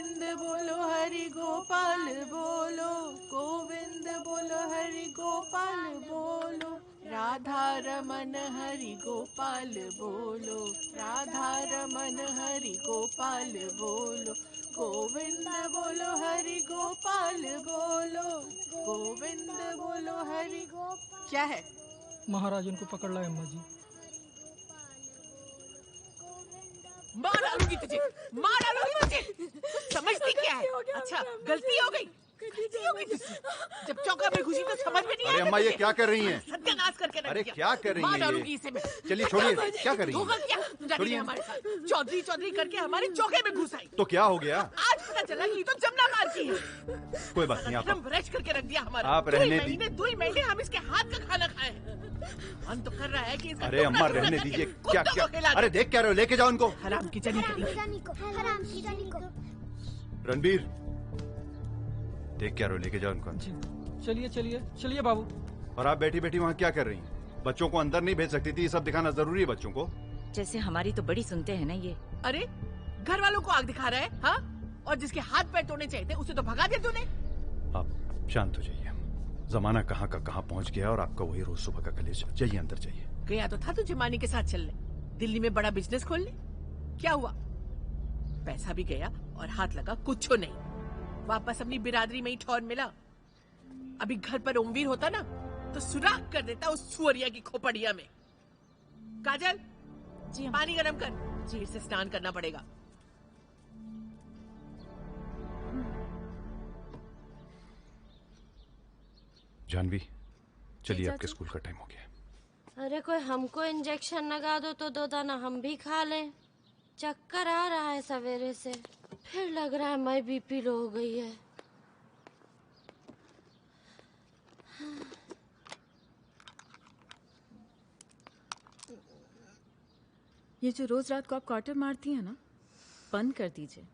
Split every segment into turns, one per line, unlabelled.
गोविंद बोलो हरि गोपाल बोलो, गोविंद बोलो हरि गोपाल बोलो, राधा रमन हरि गोपाल बोलो, राधा रमन हरि गोपाल बोलो, गोविंद बोलो हरि गोपाल बोलो, गोविंद बोलो हरि गोपाल। क्या है?
महाराज उनको पकड़ लाए अम्मा जी।
मार डालूंगी तुझे, मार डालूंगी तुझे। समझती क्या है? अच्छा, गलती हो गई तुझसे। जब चौका पे घुसी तो समझ में नहीं आया।
अरे अम्मा ये क्या कर रही हैं?
सत्यानाश करके रख
अरे
दिया।
क्या कर रही हैं?
मार डालूंगी इसे मैं।
चलिए छोड़िए, क्या कर रही
धोखा
हैं?
किया जाके हमारे साथ, चौधरी चौधरी करके हमारे चौके में घुस आई।
तो क्या हो गया?
आज पता चला कि तो जमुना मार की है।
कोई बात नहीं, आप
भ्रष्ट करके रख दिया हमारा।
आप रहने दी।
2 महीने हम इसके हाथ का खाना खाए हैं। मन तो कर रहा है कि इसका
अरे अम्मा रहने दीजिए। क्या क्या? अरे देख क्या रहे हो, लेके जाओ इनको।
हराम की जनी
को।
रणबीर देख क्या रहे हो, लेके जाओ इनको।
चलिए चलिए चलिए बाबू।
और आप बैठी बैठी वहाँ क्या कर रही हैं? बच्चों को अंदर नहीं भेज सकती थी? ये सब दिखाना जरूरी है बच्चों को?
जैसे हमारी तो बड़ी सुनते हैं ना ये।
अरे घर वालों को आग दिखा रहा है, हाँ? और जिसके हाथ पैर तोड़ने चाहिए थे उसे तो भगा दिया तूने।
आप शांत हो जाइए। जमाना कहाँ का कहाँ पहुँच गया और आपका वही रोज सुबह का कलेजा। जाइए अंदर जाइए।
गया तो था तुझे मानी के साथ चलने, दिल्ली में बड़ा बिजनेस खोलने। क्या हुआ? पैसा भी गया और हाथ लगा कुछ नहीं। वापस अपनी बिरादरी में ही ठौर मिला। अभी घर पर ओमवीर होता ना तो सुराख कर देता उस सुअरिया की खोपड़िया में। काजल जी, पानी गरम कर जी, से स्नान करना पड़ेगा।
जानवी चलिए, आपके स्कूल का टाइम हो गया।
अरे कोई हमको इंजेक्शन लगा दो तो 2 दाना हम भी खा लें। चक्कर आ रहा है सवेरे से, फिर लग रहा है मैं बीपी लो हो गई है।
ये जो रोज रात को आप क्वार्टर मारती हैं ना, बंद कर दीजिए।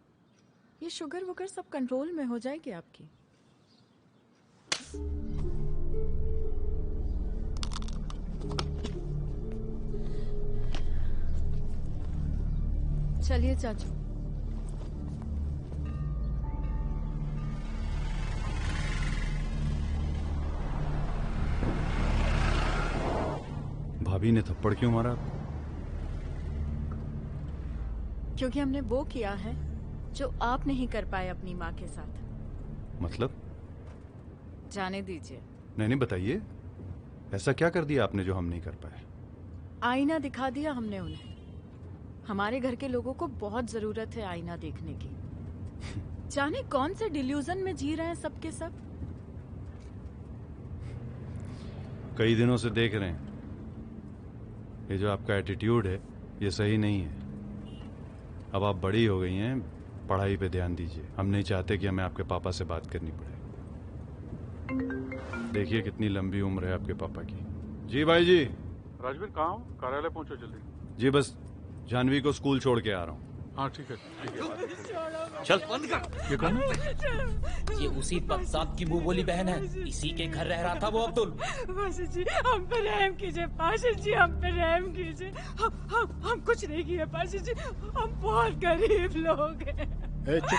ये शुगर वुगर सब कंट्रोल में हो जाएगी आपकी। चलिए चाचू।
भाभी ने थप्पड़ क्यों मारा?
क्योंकि हमने वो किया है जो आप नहीं कर पाए अपनी माँ के साथ।
मतलब?
जाने दीजिए।
नहीं बताइए, ऐसा क्या कर दिया आपने जो हम नहीं कर पाए?
आईना दिखा दिया हमने उन्हें। हमारे घर के लोगों को बहुत जरूरत है आईना देखने की। जाने कौन से डिल्यूजन में जी रहे हैं सबके सब।
कई दिनों से देख रहे हैं, ये जो आपका एटीट्यूड है ये सही नहीं है। अब आप बड़ी हो गई हैं, पढ़ाई पे ध्यान दीजिए। हम नहीं चाहते कि हमें आपके पापा से बात करनी पड़े। देखिए कितनी लंबी उम्र है आपके पापा की। जी भाई जी।
राजवीर कहाँ हो? कार्यालय पहुंचो जल्दी।
जी बस जानवी को स्कूल छोड़ के आ रहा हूँ।
हाँ ठीक है।
चल बंद कर।
ये कौन है?
ये उसी बदसाब की मुंह बोली बहन है। इसी के घर रह रहा था वो अब्दुल।
पाशा जी हम पे रहम कीजिए, पाशा जी हम पे रहम कीजिए। हम कुछ नहीं किए पाशा जी, हम बहुत गरीब लोग हैं।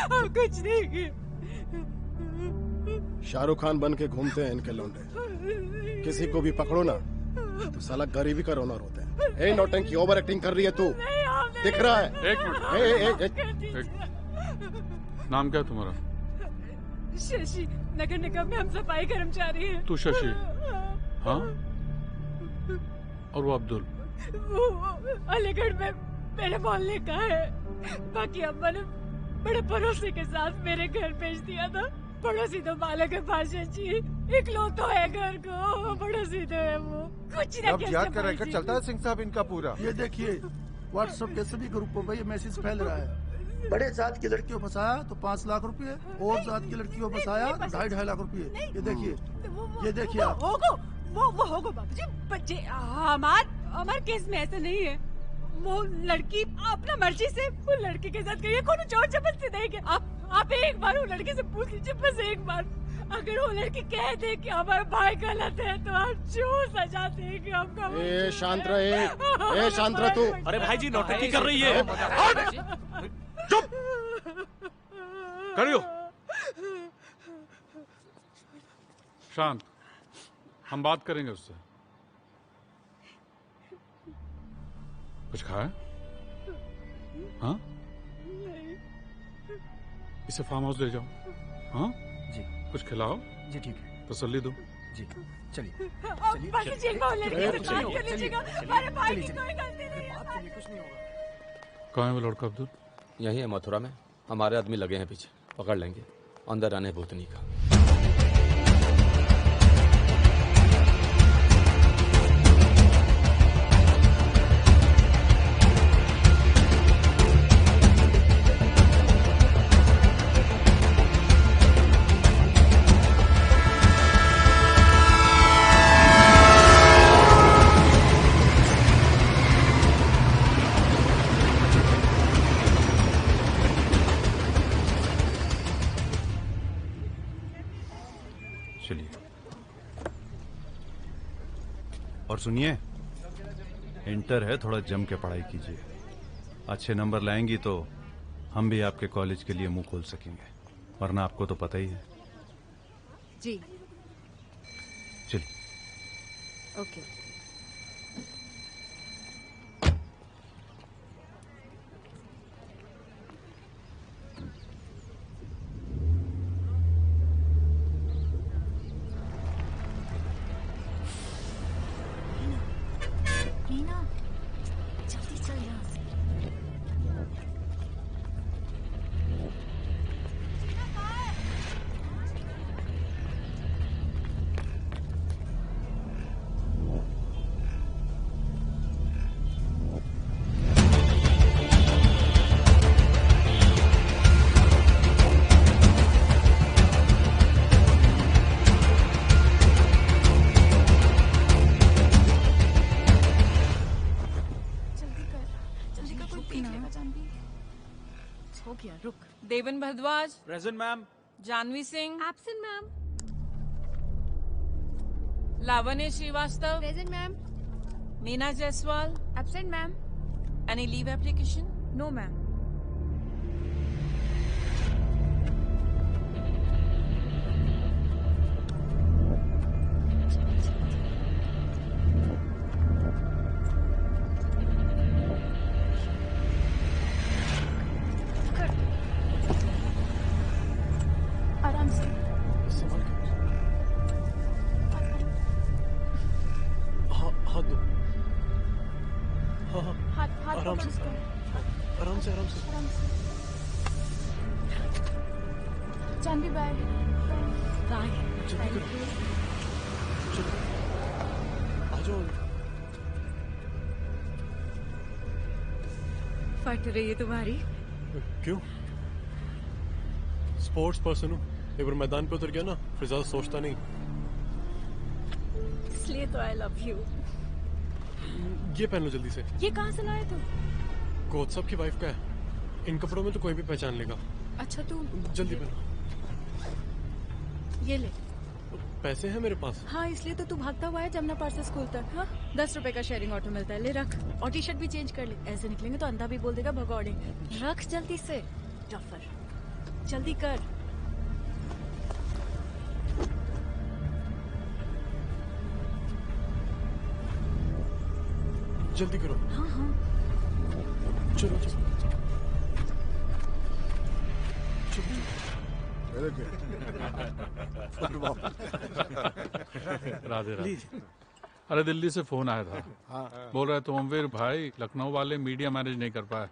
हम कुछ नहीं किए।
शाहरुख खान बन के घूमते हैं इनके लौंडे। किसी को भी पकड़ो ना तो साला गरीबी का रोना रोते हैं। ए नौटंकी, ओवर एक्टिंग कर रही है तू, दिख रहा है।
एक मिनट। नाम क्या है तुम्हारा?
शशि, नगर निगम में हम सफाई कर्मचारी हैं।
तू शशि? हाँ। और वो अब्दुल?
वो अलीगढ़ में मेरे मोहल्ले का है। बाकी अम्मा ने बड़े पड़ोसी के साथ मेरे घर भेज दिया था। पड़ोसी तो मालक है पाशा जी, इकलौता है घर को। पड़ोसी तो है वो, कुछ ना कैसे
याद कर रखकर चलता है सिंह साहब इनका पूरा। ये देखिए व्हाट्सएप के सभी ग्रुपों में ये मैसेज फैल रहा है। बड़े जात की लड़कियों को फंसाया तो 5 लाख रुपए, और जात की लड़कियों को फंसाया तो 2.5 लाख रुपए। ये देखिए आप।
वो होगो बाबू जी, बच्चे हमार केस में ऐसा नहीं है। वो लड़की अपना मर्जी से वो लड़के के साथ गई है, कोनो जोर जबरदस्ती नहीं है। आप एक बार वो लड़के से पूछ लीजिए, बस एक बार। अगर वो लड़की कह दे कि हमारा भाई गलत है तो आप जो सजा देंगे हमका।
ए शांत रहे, शांत रह तू।
अरे भाई जी नौटंकी कर रही है।
चुप।
करियो। शांत, हम बात करेंगे उससे। कुछ खाया? हाँ? इसे फार्म हाउस ले जाओ। हाँ
जी।
कुछ खिलाओ।
जी ठीक है।
तसल्ली दो।
जी चलिए।
बाकी जी को लड़के से बात कर लीजिएगा। अरे भाई की कोई गलती नहीं है।
कुछ नहीं होगा।
कहाँ है वो लड़का अब्दुल?
यही है मथुरा में। हमारे आदमी लगे हैं पीछे, पकड़ लेंगे। अंदर आने भूतनी का।
और सुनिए, इंटर है, थोड़ा जम के पढ़ाई कीजिए। अच्छे नंबर लाएंगी तो हम भी आपके कॉलेज के लिए मुंह खोल सकेंगे, वरना आपको तो पता ही है।
जी
चलिए।
ओके।
रीना, जल्दी चल यहाँ से। हो गया, रुक।
Devan Bhardwaj.
Present ma'am.
Janvi Singh.
Absent ma'am.
Lavanya Srivastava.
Present ma'am.
Meena Jaiswal.
Absent ma'am.
Any leave application?
No ma'am. आराम से।
हाथ दो। हाँ
हाथ
आराम से, आराम से, आराम से।
जानवी बैग।
जल्दी करो। चलो, आ जाओ।
फट रही है तुम्हारी।
क्यों? स्पोर्ट्स पर्सन हूँ, एक बार मैदान पे उतर गया ना फिर ज्यादा सोचता नहीं।
इसलिए तो आई लव यू।
ये पहन लो जल्दी से।
ये कहाँ से लाए तुम?
कोच साहब की वाइफ का है, इन कपड़ों में तो कोई भी पहचान लेगा।
अच्छा तू
जल्दी पहनो।
ये ले।
पैसे हैं मेरे पास।
हाँ इसलिए तो तू भागता हुआ है जमुना पार्क से स्कूल तक। हाँ 10 रुपए का शेयरिंग ऑटो मिलता है, ले रख। और टी शर्ट भी चेंज कर ले, ऐसे निकलेंगे तो अंधा भी बोल देगा भगौड़े। रख जल्दी से डफर, जल्दी कर।
जल्दी करो।
हाँ हाँ
चलो चलो
राधे राधे। अरे दिल्ली से फोन आया था। बोल रहे तुमवीर भाई लखनऊ वाले मीडिया मैनेज नहीं कर पाए,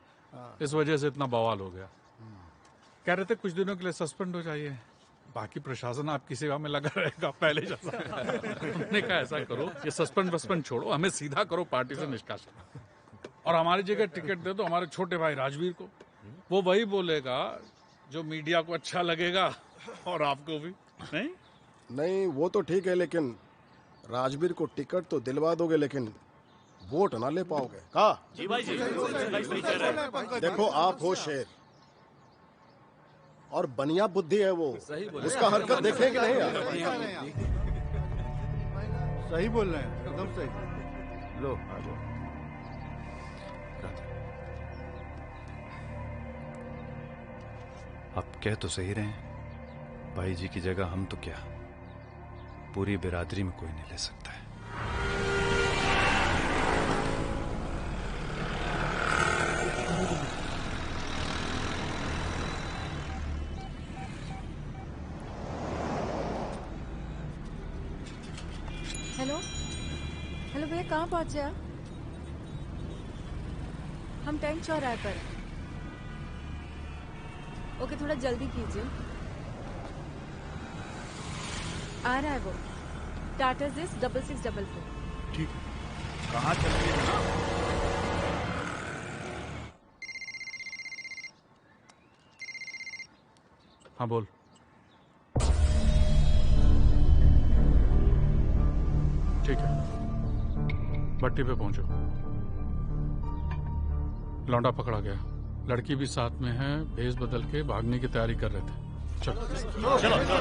इस वजह से इतना बवाल हो गया। कह रहे थे कुछ दिनों के लिए सस्पेंड हो जाइए, बाकी प्रशासन आपकी सेवा में लगा रहेगा पहले जैसा। हमने कहा ऐसा करो, ये सस्पेंड छोड़ो, हमें सीधा करो पार्टी से निष्कासन, और हमारी जगह टिकट दे दो हमारे छोटे भाई राजवीर को। वो वही बोलेगा जो मीडिया को अच्छा लगेगा और आपको भी।
नहीं वो तो ठीक है, लेकिन राजवीर को टिकट तो दिलवा दोगे लेकिन वोट ना ले पाओगे। कहा
जी भाई जी।
देखो आप हो शेर और बनिया बुद्धि है वो, उसका हरकत देखें कि नहीं यार।
सही बोल रहे हैं, एकदम सही।
लो आ जाओ। आप कह तो सही रहे हैं, भाई जी की जगह हम तो क्या, पूरी बिरादरी में कोई नहीं ले सकता है।
हेलो हेलो भैया, कहाँ पहुंचे आप? हम टैंक चौराहे पर हैं। ओके, थोड़ा जल्दी कीजिए। आ रहा है वो, टाटा जिस 6644।
ठीक है, कहाँ चल रही है?
हाँ बोल। ठीक है, भट्टी पे पहुंचो। लौंडा पकड़ा गया, लड़की भी साथ में है, भेस बदल के भागने की तैयारी कर रहे थे। चलो चलो चलो।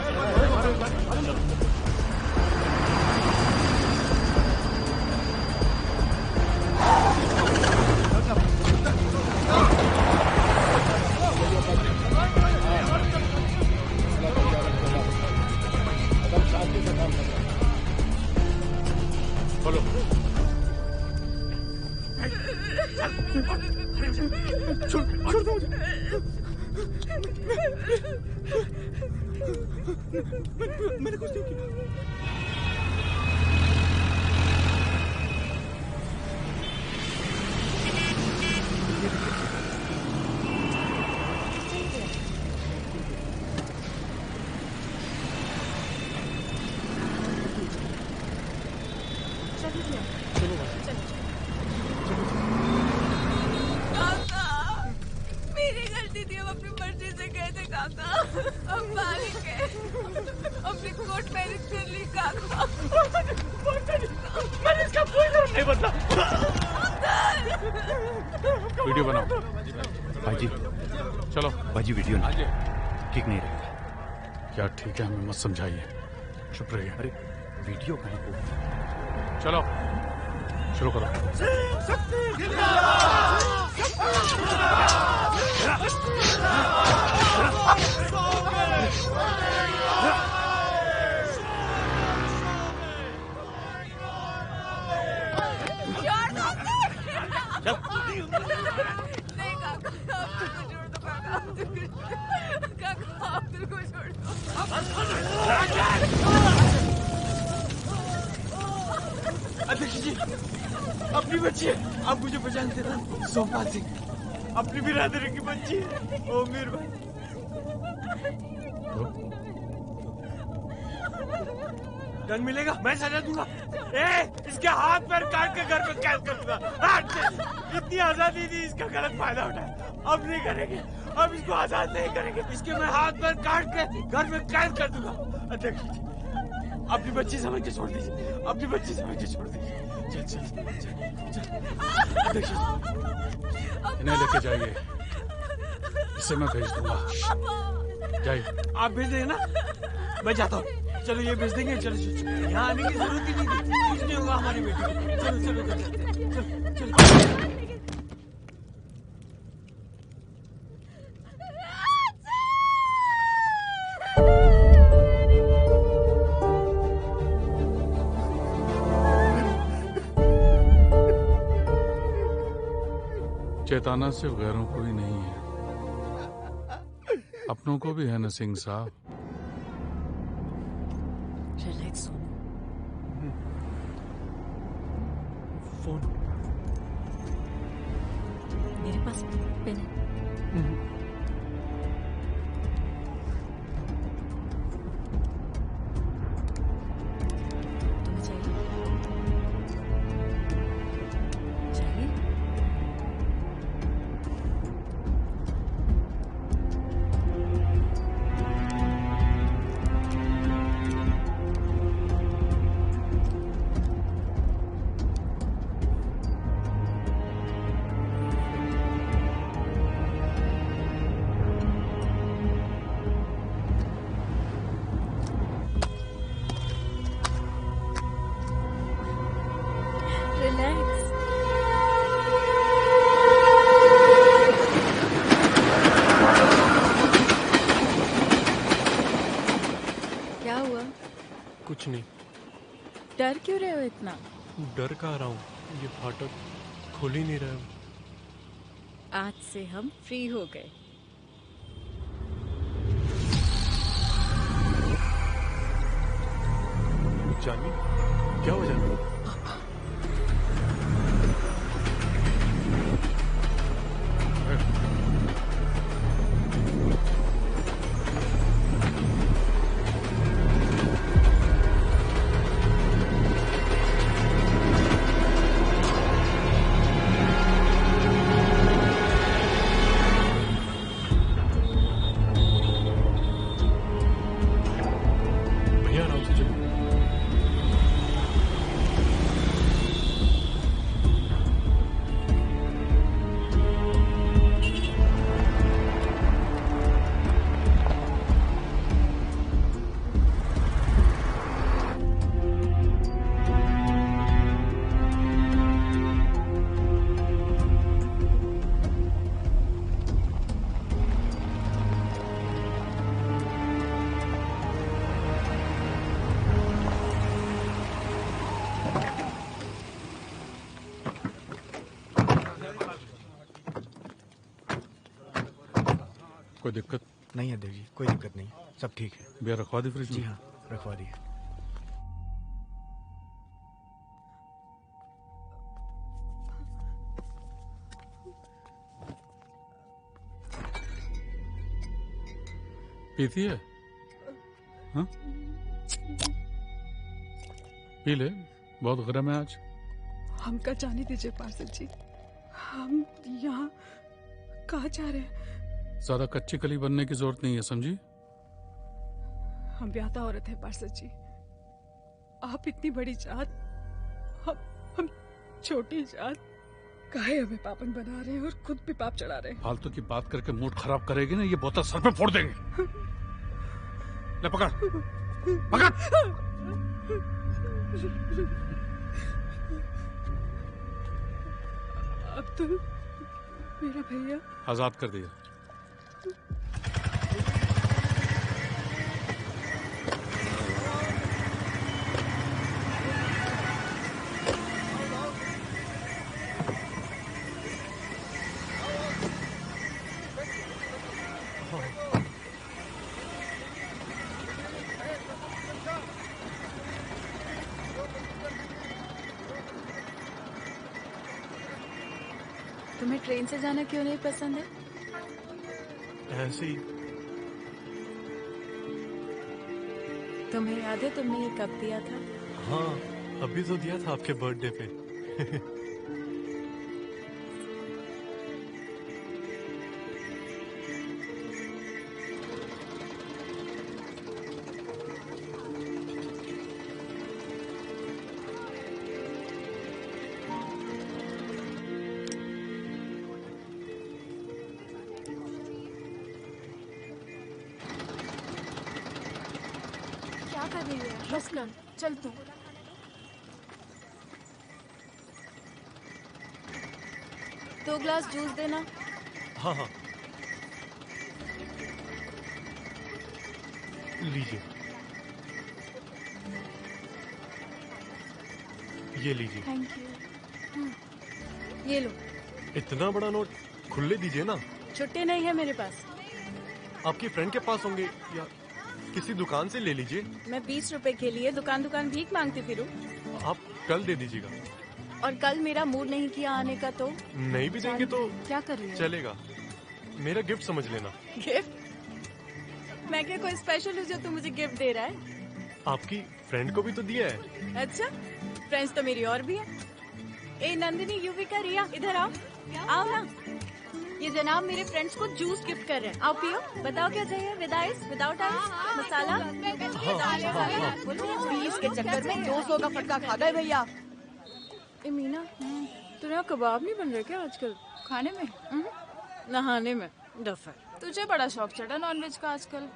मैंने कुछ नहीं किया।
मेरी गलती थी, हम अपनी मर्जी से गए थे काका। अब मालिक है, अपनी कोट मैरिज कर ली काका। मैंने इसका कोई जरूरत नहीं बदला।
वीडियो बनाओ
भाजी।
चलो
भाजी, वीडियो नहीं ठीक नहीं रहेगा।
क्या ठीक है, हमें मत समझाइए, चुप रहिए।
अरे वीडियो कहाँ को?
चलो शुरू करो।
नहीं काका, आप दिल को छोड़ दो।
अध्यक्ष जी, अपनी बच्ची है, आप मुझे पहचानते ना? सोमपाल सिंह, अपनी बिरादरी की बच्ची है। ओ मीर भाई, दंड मिलेगा, मैं सजा दूंगा। इसके हाथ पैर काट के घर में कैद कर दूंगा। इतनी आजादी थी, इसका गलत फायदा उठाया। अब नहीं करेंगे, अब इसको आजाद नहीं करेंगे। इसके मैं हाथ पैर काट के घर में कैद कर दूंगा। अध्यक्ष जी, अपनी बच्ची समझ के छोड़ दीजिए, अपनी बच्ची समझ के छोड़ दीजिए। चल चल चल। अध्यक्ष जी,
इन्हें लेके जाइए, इसे मैं भेज दूंगा। जाइए।
आप भेज देंगे ना? मैं जाता हूँ। चलो ये भेज देंगे। चलो चलो, यहाँ आने की जरूरत ही नहीं थी, कुछ नहीं होगा हमारी बेटी को। चलो चलो चलो चलो।
चेताना सिर्फ गैरों को ही नहीं है, अपनों को भी है ना सिंह साहब।
रिलैक्स हो।
फोन
मेरे पास पेन है। तुम्हें चाहिए? चाहिए? डर क्यों रहे हो इतना?
डर कहाँ रहा हूँ, ये फाटक खोल ही नहीं रहा है।
आज से हम फ्री हो गए।
जानवी, क्या हो जानवी?
कोई दिक्कत
नहीं है देव जी, कोई दिक्कत नहीं, सब ठीक है।
बियर रखवा दी फ्रिज में?
जी हाँ, रखवा दी है।
पीती है? हाँ? पी ले, बहुत गर्म है आज।
हमका जाने दीजिए पार्षद जी, हम यहाँ कहाँ जा रहे हैं?
ज्यादा कच्ची कली बनने की जरूरत नहीं है, समझी?
हम ब्याहता औरत है पार्षद जी, आप इतनी बड़ी जात, हम छोटी जात, काहे हमें पापन बना रहे हैं और खुद भी पाप चढ़ा रहे हैं।
फालतू की बात करके मूड खराब करेगी ना, ये बोतल सर पे फोड़ देंगे। ले पकड़, पकड़।
अब तो मेरा भैया
आजाद कर दिया।
तुम्हें ट्रेन से जाना क्यों नहीं पसंद है?
ऐसे ही।
तुम्हें याद है तुमने ये कब दिया था?
हाँ, अभी तो दिया था आपके बर्थडे पे।
क्या कर रही है? बस ना, चल तू। दो ग्लास जूस देना।
हाँ हाँ, लीजिए, ये लीजिए।
Thank you. ये लो।
इतना बड़ा नोट खुले दीजिए ना।
छुट्टे नहीं है मेरे पास।
आपकी फ्रेंड के पास होंगे या किसी दुकान से ले लीजिए।
मैं 20 रुपए के लिए दुकान भीख मांगती फिरूं?
आप कल दे दीजिएगा।
और कल मेरा मूड नहीं किया आने का तो?
नहीं भी देंगे तो
क्या कर रही हो?
चलेगा, मेरा गिफ्ट समझ लेना।
गिफ्ट? मैं क्या कोई स्पेशल हूँ जो तू मुझे गिफ्ट दे रहा है?
आपकी फ्रेंड को भी तो दिया है।
अच्छा, फ्रेंड्स तो मेरी और भी है। ए नंदिनी, युविका, रिया, इधर आओ। आओ ना। ये जनाब मेरे फ्रेंड्स को जूस गिफ्ट कर रहे हैं। आओ पियो। बताओ क्या चाहिए? विद आइस, विदाउट आइस, मसाला?
बीस के चक्कर में 200 का फटका खा गए भैया।
मीना, तेरे यहाँ कबाब नहीं बन रहे क्या आजकल?
खाने में?
नहाने में।
डफर, तुझे बड़ा शौक चढ़ा नॉनवेज का आजकल।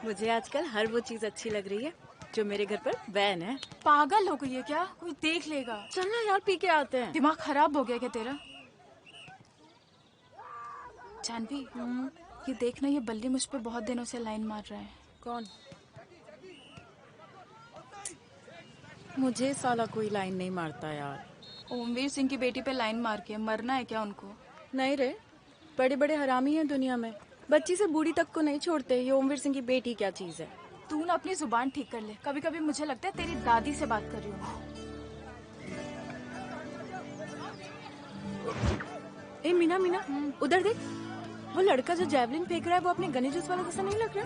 मुझे आजकल हर वो चीज अच्छी लग रही है जो मेरे घर पर बैन है।
पागल हो गई है क्या? कोई देख लेगा।
चल ना यार, पी के आते हैं।
दिमाग खराब हो गया क्या तेरा? जानवी, ये देखना, ये बल्ली मुझ पे बहुत दिनों से लाइन मार रहा है।
कौन? मुझे साला कोई लाइन नहीं मारता यार।
ओमवीर सिंह की बेटी पे लाइन मार के मरना है क्या उनको?
नहीं रे, बड़े बड़े हरामी हैं दुनिया में, बच्ची से बूढ़ी तक को नहीं छोड़ते। ये ओमवीर सिंह की बेटी क्या चीज है?
तू ना अपनी जुबान ठीक कर ले। कभी कभी मुझे लगता है तेरी दादी से बात कर रही हूँ।
ए मीना मीना, उधर देख, वो लड़का जो जैवलिन फेंक रहा है वो अपने गनी जूस वाला जैसा नहीं लग रहा?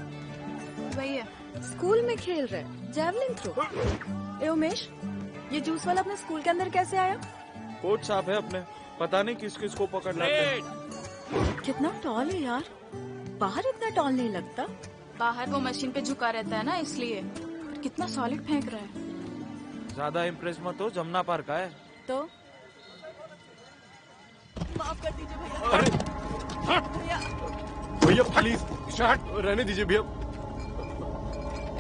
वही है।
स्कूल में खेल रहा है जैवलिन थ्रो। ए उमेश, ये जूस वाला अपने स्कूल के अंदर कैसे आया?
कोच साहब है अपने, पता नहीं किस किस को पकड़ लाते हैं।
कितना टॉल है यार, बाहर इतना टॉल नहीं लगता।
बाहर वो मशीन पे झुका रहता है ना, इसलिए। कितना सॉलिड फेंक रहा है।
ज्यादा इम्प्रेस मत हो, जमुना पार्क का है।
तो
माफ कर दीजिए भैया।
भैया प्लीज रहने दीजिए भैया,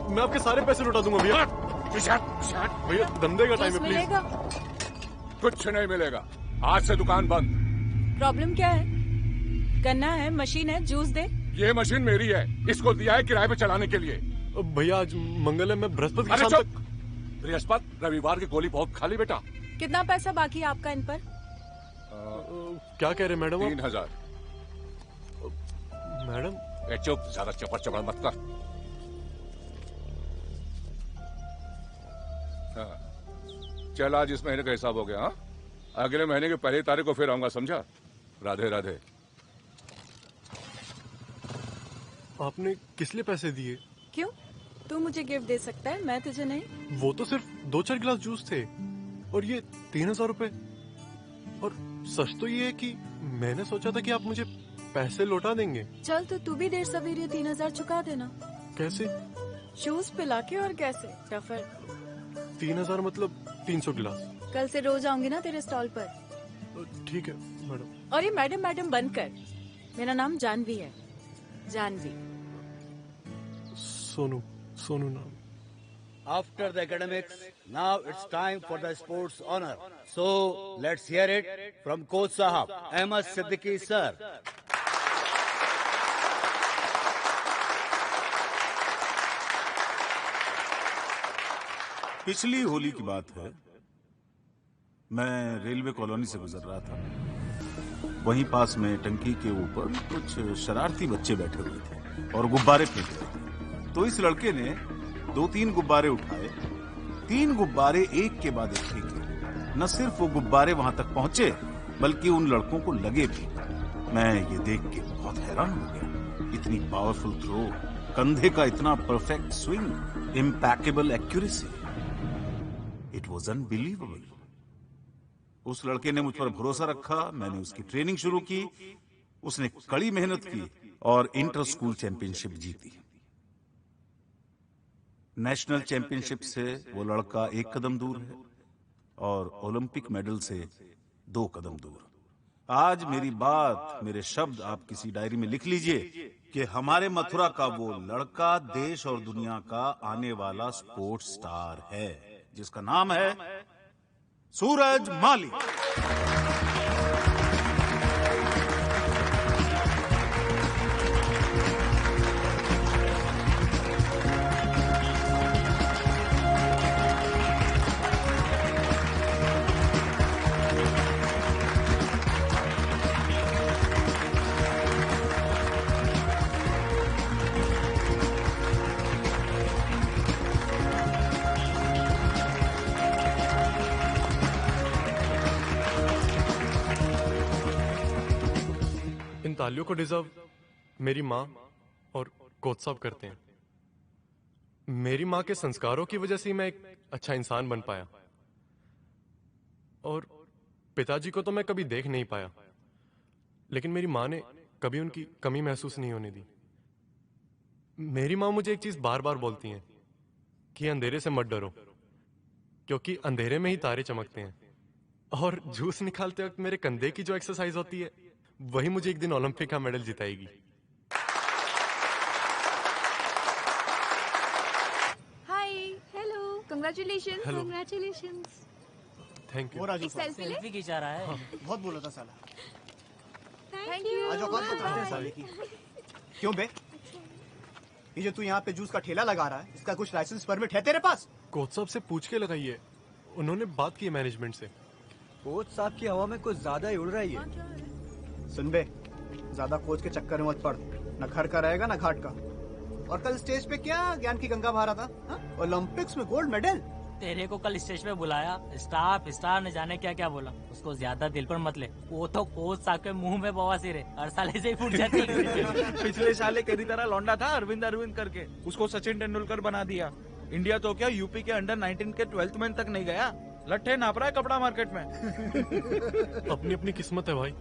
मैं आपके सारे पैसे लौटा दूंगा भैया। भैया धंधे का टाइम है, प्लीज।
कुछ नहीं मिलेगा, आज से दुकान बंद।
प्रॉब्लम क्या है? गन्ना है, मशीन है, जूस दे।
ये मशीन मेरी है, इसको दिया है किराए पे चलाने के लिए।
भैया आज मंगल है, मैं बृहस्पति की शाम तक।
बृहस्पति रविवार की गोली बहुत खाली बेटा।
कितना पैसा बाकी है आपका इन पर?
क्या कह रहे मैडम?
3000।
मैडम
चुप, ज्यादा चपड़ चपड़ मत कर। चल आज इस महीने का हिसाब हो गया। हाँ, अगले महीने की पहली तारीख को फिर आऊंगा, समझा? राधे राधे।
आपने किस लिए पैसे दिए?
क्यों, तू मुझे गिफ्ट दे सकता है, मैं तुझे नहीं।
वो तो सिर्फ 2-4 गिलास जूस थे, और ये 3000 रुपए। और सच तो ये है कि मैंने सोचा था कि आप मुझे पैसे लौटा देंगे।
चल तो तू भी देर सवेरे 3000 चुका देना।
कैसे?
जूस पिला के। और कैसे टफर?
3000 मतलब 300 गिलास।
कल से रोज आऊंगी ना तेरे स्टॉल पर।
ठीक है मैडम।
और ये मैडम मैडम बंद कर, मेरा नाम जानवी है, जानवी।
सोनू नाम।
After the academics, now it's time for the sports honor. So let's hear it from Coach Sahab, Ahmed Siddiqui sir.
पिछली होली की बात है, मैं रेलवे कॉलोनी से गुजर रहा था। वहीं पास में टंकी के ऊपर कुछ शरारती बच्चे बैठे हुए थे और गुब्बारे फेंक रहे थे। तो इस लड़के ने 2-3 गुब्बारे उठाए, 3 गुब्बारे एक के बाद एक फेंके। न सिर्फ वो गुब्बारे वहां तक पहुंचे, बल्कि उन लड़कों को लगे भी। मैं ये देख के बहुत हैरान हो गया। इतनी पावरफुल थ्रो, कंधे का इतना perfect swing, impeccable accuracy, it was unbelievable. उस लड़के ने मुझ पर भरोसा रखा, मैंने उसकी ट्रेनिंग शुरू की, उसने कड़ी मेहनत की और इंटर स्कूल चैंपियनशिप जीती। नेशनल चैंपियनशिप से वो लड़का 1 कदम दूर है और ओलंपिक मेडल से 2 कदम दूर। आज मेरी बात, मेरे शब्द आप किसी डायरी में लिख लीजिए कि हमारे मथुरा का वो लड़का देश और दुनिया का आने वाला स्पोर्ट्स स्टार है, जिसका नाम है सूरज माली।
तालियों को डिजर्व मेरी माँ और कोच साहब करते हैं। मेरी माँ के संस्कारों की वजह से मैं एक अच्छा इंसान बन पाया, और पिताजी को तो मैं कभी देख नहीं पाया, लेकिन मेरी माँ ने कभी उनकी कमी महसूस नहीं होने दी। मेरी माँ मुझे एक चीज बार बार बोलती हैं कि अंधेरे से मत डरो, क्योंकि अंधेरे में ही तारे चमकते हैं। और जूस निकालते वक्त मेरे कंधे की जो एक्सरसाइज होती है, वही मुझे एक दिन ओलंपिक का मेडल जिताएगी।
Hi, hello, congratulations.
Congratulations.
Thank you.
वो राजू
सेल्फी खींचा रहा है।
बहुत बोला था साला।
Thank you.
आज औकात बताते हैं साले की। क्यों बे? ये जो तू यहाँ पे जूस का ठेला लगा रहा है, इसका कुछ लाइसेंस परमिट है तेरे पास?
कोच साहब से पूछ के लगाइए, उन्होंने बात की मैनेजमेंट से।
कोच साहब की हवा में कुछ ज्यादा ही उड़ रही है। सुन बे, ज्यादा कोच के चक्कर में मत पड़, न घर का रहेगा न घाट का। और कल स्टेज पे क्या ज्ञान की गंगा बहा रहा था? ओलंपिक्स में गोल्ड मेडल।
तेरे को कल स्टेज पे बुलाया, स्टाफ स्टार ने जाने क्या क्या बोला। उसको ज्यादा दिल पर मत ले, वो तो कोच साहब के मुंह में बवासीर है, हर साल ऐसे ही फूट जाती है।
पिछले साल एक तेरी तरह लौंडा था अरविंद करके, उसको सचिन तेंदुलकर बना दिया। इंडिया तो क्या यूपी के अंडर 19 के 12th मैन तक नहीं गया, लट्ठे नाप रहा है कपड़ा मार्केट में।
अपनी अपनी किस्मत है भाई,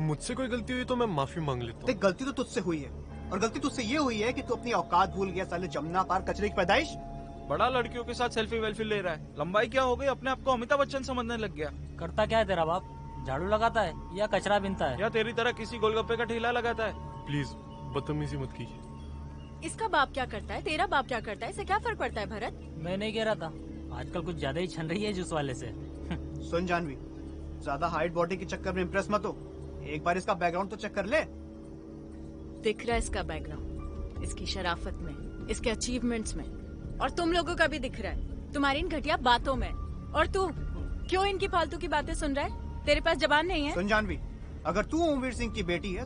मुझसे कोई गलती हुई तो मैं माफी मांग लेता हूँ।
देख, गलती तो तुझसे हुई है, और गलती तुझसे ये हुई है कि तू अपनी औकात भूल गया। साले जमुना पार कचरे की पैदाइश।
बड़ा लड़कियों के साथ सेल्फी वेल्फी ले रहा है, लंबाई क्या हो गई, अपने आप को अमिताभ बच्चन समझने लग गया।
करता क्या है तेरा बाप? झाड़ू लगाता है या कचरा बीनता है?
या तेरी तरह किसी गोलगप्पे का ठेला लगाता है?
प्लीज बदतमीजी मत कीजिए।
इसका बाप क्या करता है, तेरा बाप क्या करता है, इससे क्या फर्क पड़ता है भरत?
मैं नहीं कह रहा था, आजकल कुछ ज्यादा ही छन रही है जूस वाले से।
सुन जानवी, ज्यादा हाइट बॉडी के चक्कर में इम्प्रेस मत हो, एक बार इसका बैकग्राउंड तो चेक कर ले।
दिख रहा है इसका बैकग्राउंड, इसकी शराफत में, इसके अचीवमेंट्स में, और तुम लोगों का भी दिख रहा है तुम्हारी इन घटिया बातों में। और तू क्यों इनकी फालतू की बातें सुन रहा है? तेरे पास जबान नहीं है?
सुन जानवी, अगर तू ओमवीर सिंह की बेटी है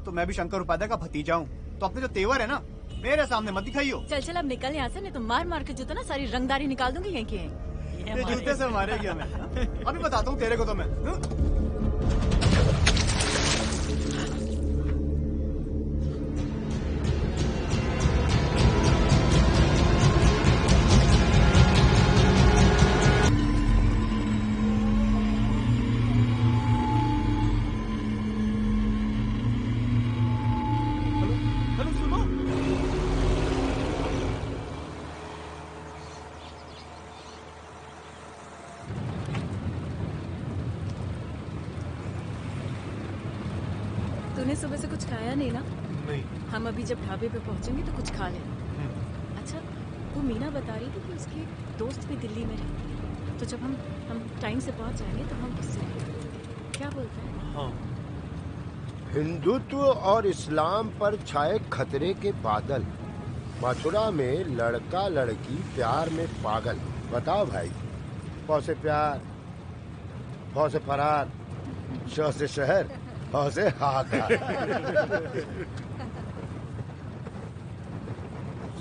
तो मैं भी शंकर उपाध्याय का भतीजा हूँ, तो अपने जो तेवर है ना मेरे सामने मत दिखाइयो।
चल चल अब निकल यहाँ से, नहीं तो मार मार के जूते ना सारी रंगदारी निकाल दूंगी यहीं की।
ये जूते से मारेगी हमें। अभी बताता हूँ तेरे को तो मैं।
तूने सुबह से कुछ खाया नहीं ना?
नहीं।
हम अभी जब ढाबे पे पहुंचेंगे तो कुछ खा लेना। अच्छा, वो मीना बता रही थी कि उसकी दोस्त भी दिल्ली में है, तो जब हम टाइम से पहुंच जाएंगे तो हम उससे क्या बोलते हैं?
हाँ।
हिंदुत्व और इस्लाम पर छाए खतरे के बादल, मथुरा में लड़का लड़की प्यार में पागल। बताओ भाई, प से प्यार, फ से फरार, श से शहर, ह से हाहाकार।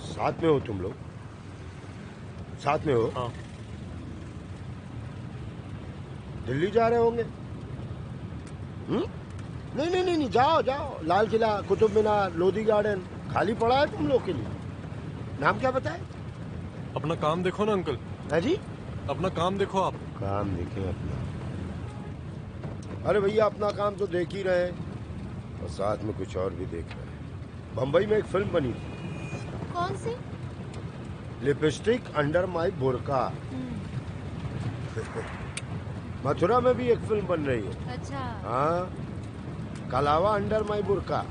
साथ में हो तुम लोग? साथ में हो?
हाँ।
दिल्ली जा रहे होंगे? नहीं नहीं नहीं, जाओ जाओ, लाल किला, कुतुब मीनार, लोधी गार्डन खाली पड़ा है तुम लोग के लिए। नाम क्या बताए?
अपना काम देखो ना अंकल।
है जी?
अपना काम देखो आप।
काम देखें अपना? अरे भैया, अपना काम तो देख ही रहे हैं और साथ में कुछ और भी देख रहे हैं। बम्बई में एक फिल्म बनी थी।
कौन सी?
Lipstick under my Burkha. Mathura में भी एक फिल्म बन रही है।
अच्छा।
हाँ, कलावा अंडर माई बुरका।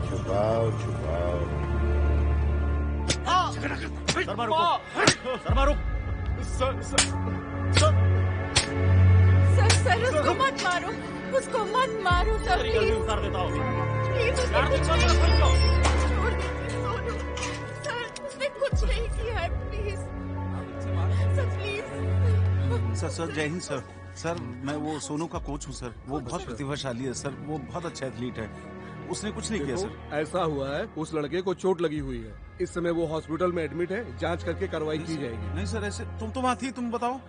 छुपाओ छुपाओ।
शर्मा रुको, शर्मा रुक।
सर उसको मत मारो, उसको मत मारो सर, प्लीज।
उतार देता हूँ।
प्लीज उसने कुछ नहीं किया। छोड़ दीजिए सोनू। सर उसने कुछ नहीं किया है, प्लीज सर, प्लीज।
सर जय हिंद सर। सर मैं वो सोनू का कोच हूँ सर, वो बहुत प्रतिभाशाली है सर, वो बहुत अच्छा एथलीट है, उसने कुछ नहीं किया सर।
ऐसा हुआ है, उस लड़के को चोट लगी हुई है, इस समय वो हॉस्पिटल में एडमिट है, जांच करके कार्रवाई की जाएगी।
नहीं सर, ऐसे तुम वहाँ थी, तुम बताओ।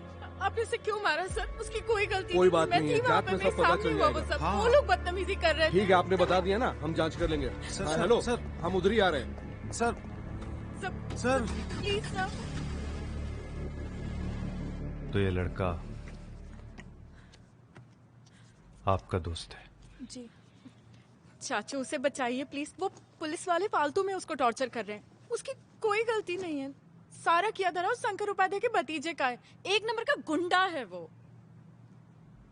आपने से क्यों मारा सर? उसकी कोई गलती
कोई
नहीं।
बात नहीं है, जांच में सब पता चल जाएगा।
सब वो लोग बदतमीजी कर रहे थे।
ठीक है, आपने बता दिया ना, हम जांच कर लेंगे। हेलो सर, हम उधर ही आ रहे हैं।
Sir sir
please sir.
तो ये लड़का आपका दोस्त है?
जी चाचू, उसे बचाइए प्लीज, वो पुलिस वाले फालतू में उसको टॉर्चर कर रहे हैं, उसकी कोई गलती नहीं है, सारा किया धरा उस शंकर उपाध्याय के भतीजे का है, एक नंबर का गुंडा है वो।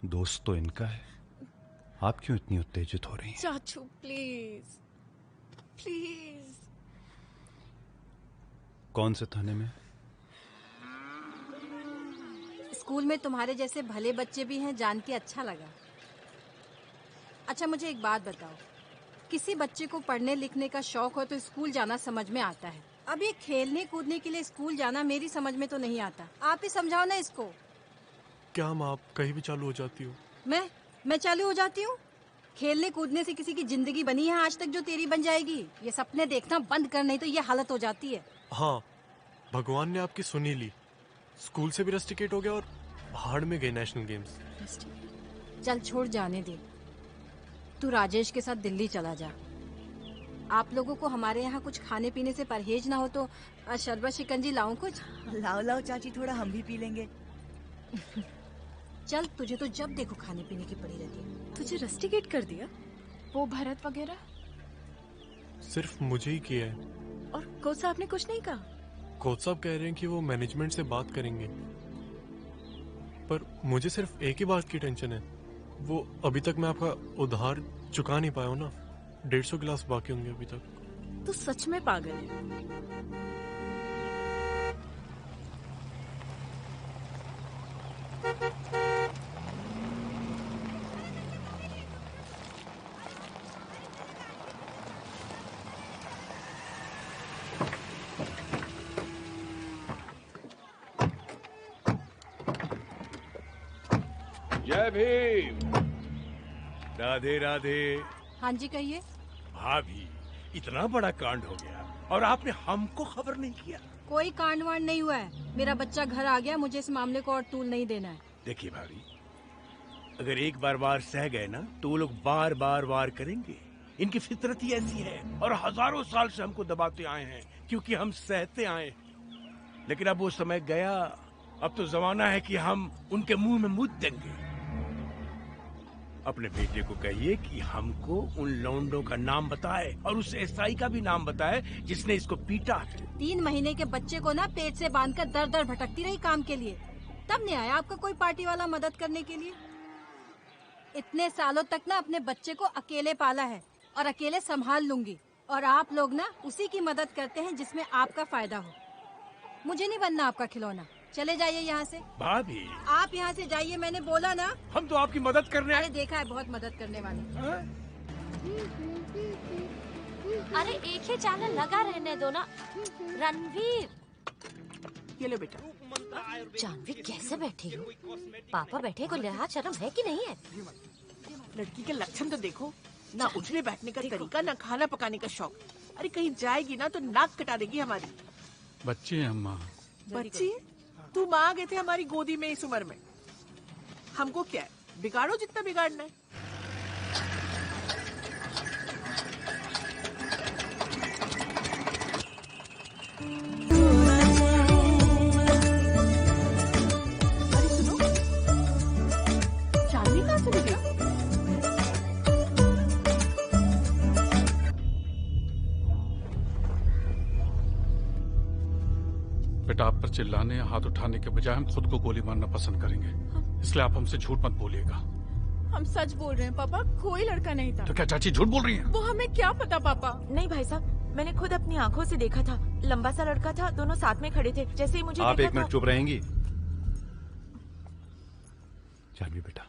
दोस्त तो इनका है, आप क्यों इतनी उत्तेजित हो रही हैं?
चाचू प्लीज प्लीज।
कौन से थाने में?
स्कूल में तुम्हारे जैसे भले बच्चे भी हैं, जान के अच्छा लगा। अच्छा मुझे एक बात बताओ, किसी बच्चे को पढ़ने लिखने का शौक हो तो स्कूल जाना समझ में आता है, अब ये खेलने कूदने के लिए स्कूल जाना मेरी समझ में तो नहीं आता। आप ही समझाओ ना इसको।
क्या माँ, आप कहीं भी चालू हो जाती हो?
मैं चालू हो जाती हूँ? खेलने कूदने से किसी की जिंदगी बनी है आज तक जो तेरी बन जाएगी? ये सपने देखना बंद कर, नहीं तो ये हालत हो जाती है।
हाँ, भगवान ने आपकी सुनी ली। स्कूल से भी रस्टिकेट हो गया और पहाड़ में गए नेशनल गेम्स।
चल छोड़, जाने दे। तू राजेश के साथ दिल्ली चला जा। आप लोगों को हमारे यहाँ कुछ खाने पीने से परहेज ना हो तो शरबत शिकंजी लाऊं कुछ?
लाओ चाची, थोड़ा हम भी पी लेंगे।
चल, तुझे तो जब देखो खाने पीने की पड़ी रहती है।
तुझे रस्टिकेट कर दिया? वो भरत वगैरह?
सिर्फ मुझे ही किया है।
और कोच साहब ने कुछ नहीं कहा?
कोच साहब कह रहे हैं कि वो मैनेजमेंट से बात करेंगे, पर मुझे सिर्फ एक ही बात की टेंशन है। वो अभी तक मैं आपका उधार चुका नहीं पाया हूँ ना। 150 गिलास बाकी होंगे अभी तक।
तू सच में पागल है।
जय भीम। राधे राधे।
हाँ जी, कहिए।
भाभी, इतना बड़ा कांड हो गया और आपने हमको खबर नहीं किया।
कोई कांड वांड नहीं हुआ है। मेरा बच्चा घर आ गया, मुझे इस मामले को और तूल नहीं देना है।
देखिए भाभी, अगर एक बार वार सह गए ना तो वो लोग बार बार वार करेंगे। इनकी फितरत ही ऐसी है और हजारों साल से हमको दबाते आए हैं क्योंकि हम सहते आए हैं। लेकिन अब वो समय गया। अब तो जमाना है कि हम उनके मुंह में मुद्द देंगे। अपने बेटे को कहिए कि हमको उन लौंडों का नाम बताए और उस एसआई का भी नाम बताए जिसने इसको पीटा।
3 महीने के बच्चे को ना पेट से बांधकर दर दर भटकती रही काम के लिए, तब नहीं आया आपका कोई पार्टी वाला मदद करने के लिए। इतने सालों तक ना अपने बच्चे को अकेले पाला है और अकेले संभाल लूंगी, और आप लोग ना उसी की मदद करते हैं जिसमें आपका फायदा हो। मुझे नहीं बनना आपका खिलौना। चले जाइए यहाँ से।
भाभी,
आप यहाँ से जाइए, मैंने बोला ना।
हम तो आपकी मदद करने आए।
अरे देखा है, बहुत मदद करने वाले।
अरे एक ही चैनल लगा रहने दो ना। रणवीर,
ये लो बेटा।
जानवी कैसे बैठी हो? पापा बैठे को लिहाज शर्म है कि नहीं है?
लड़की के लक्षण तो देखो ना, उठने बैठने का तरीका, ना खाना पकाने का शौक। अरे कहीं जाएगी ना तो नाक कटा देगी हमारी।
बच्ची है अम्मा।
बच्ची? तुम आ गए थे हमारी गोदी में इस उम्र में। हमको क्या है, बिगाड़ो जितना बिगाड़ना है। अरे सुनो, चांदनी कहाँ से मिली?
बेटा, आप पर चिल्लाने या हाथ उठाने के बजाय हम खुद को गोली मारना पसंद करेंगे, इसलिए आप हमसे झूठ मत बोलिएगा।
हम सच बोल रहे हैं पापा, कोई लड़का नहीं था।
तो क्या चाची झूठ बोल रही हैं?
वो हमें क्या पता पापा।
नहीं भाई साहब, मैंने खुद अपनी आंखों से देखा था। लंबा सा लड़का था, दोनों साथ में खड़े थे। जैसे ही मुझे
आप
देखा
एक मिनट चुप रहेंगी? जानवी बेटा,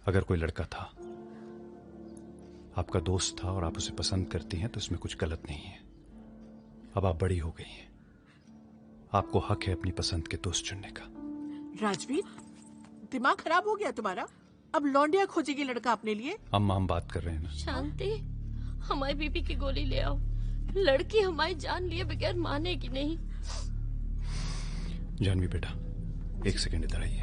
अगर कोई लड़का था, आपका दोस्त था और आप उसे पसंद करती हैं तो इसमें कुछ गलत नहीं है। अब आप बड़ी हो गई हैं, आपको हक है अपनी पसंद के दोस्त चुनने का।
राजवीर, दिमाग खराब हो गया तुम्हारा? अब लौंडिया खोजेगी लड़का अपने लिए?
अम्मा, हम बात कर रहे हैं ना।
शांति, हमारी बीबी की गोली ले आओ। लड़की हमारी जान लिए बगैर मानेगी नहीं।
जानवी बेटा, 1 सेकंड इधर आइए।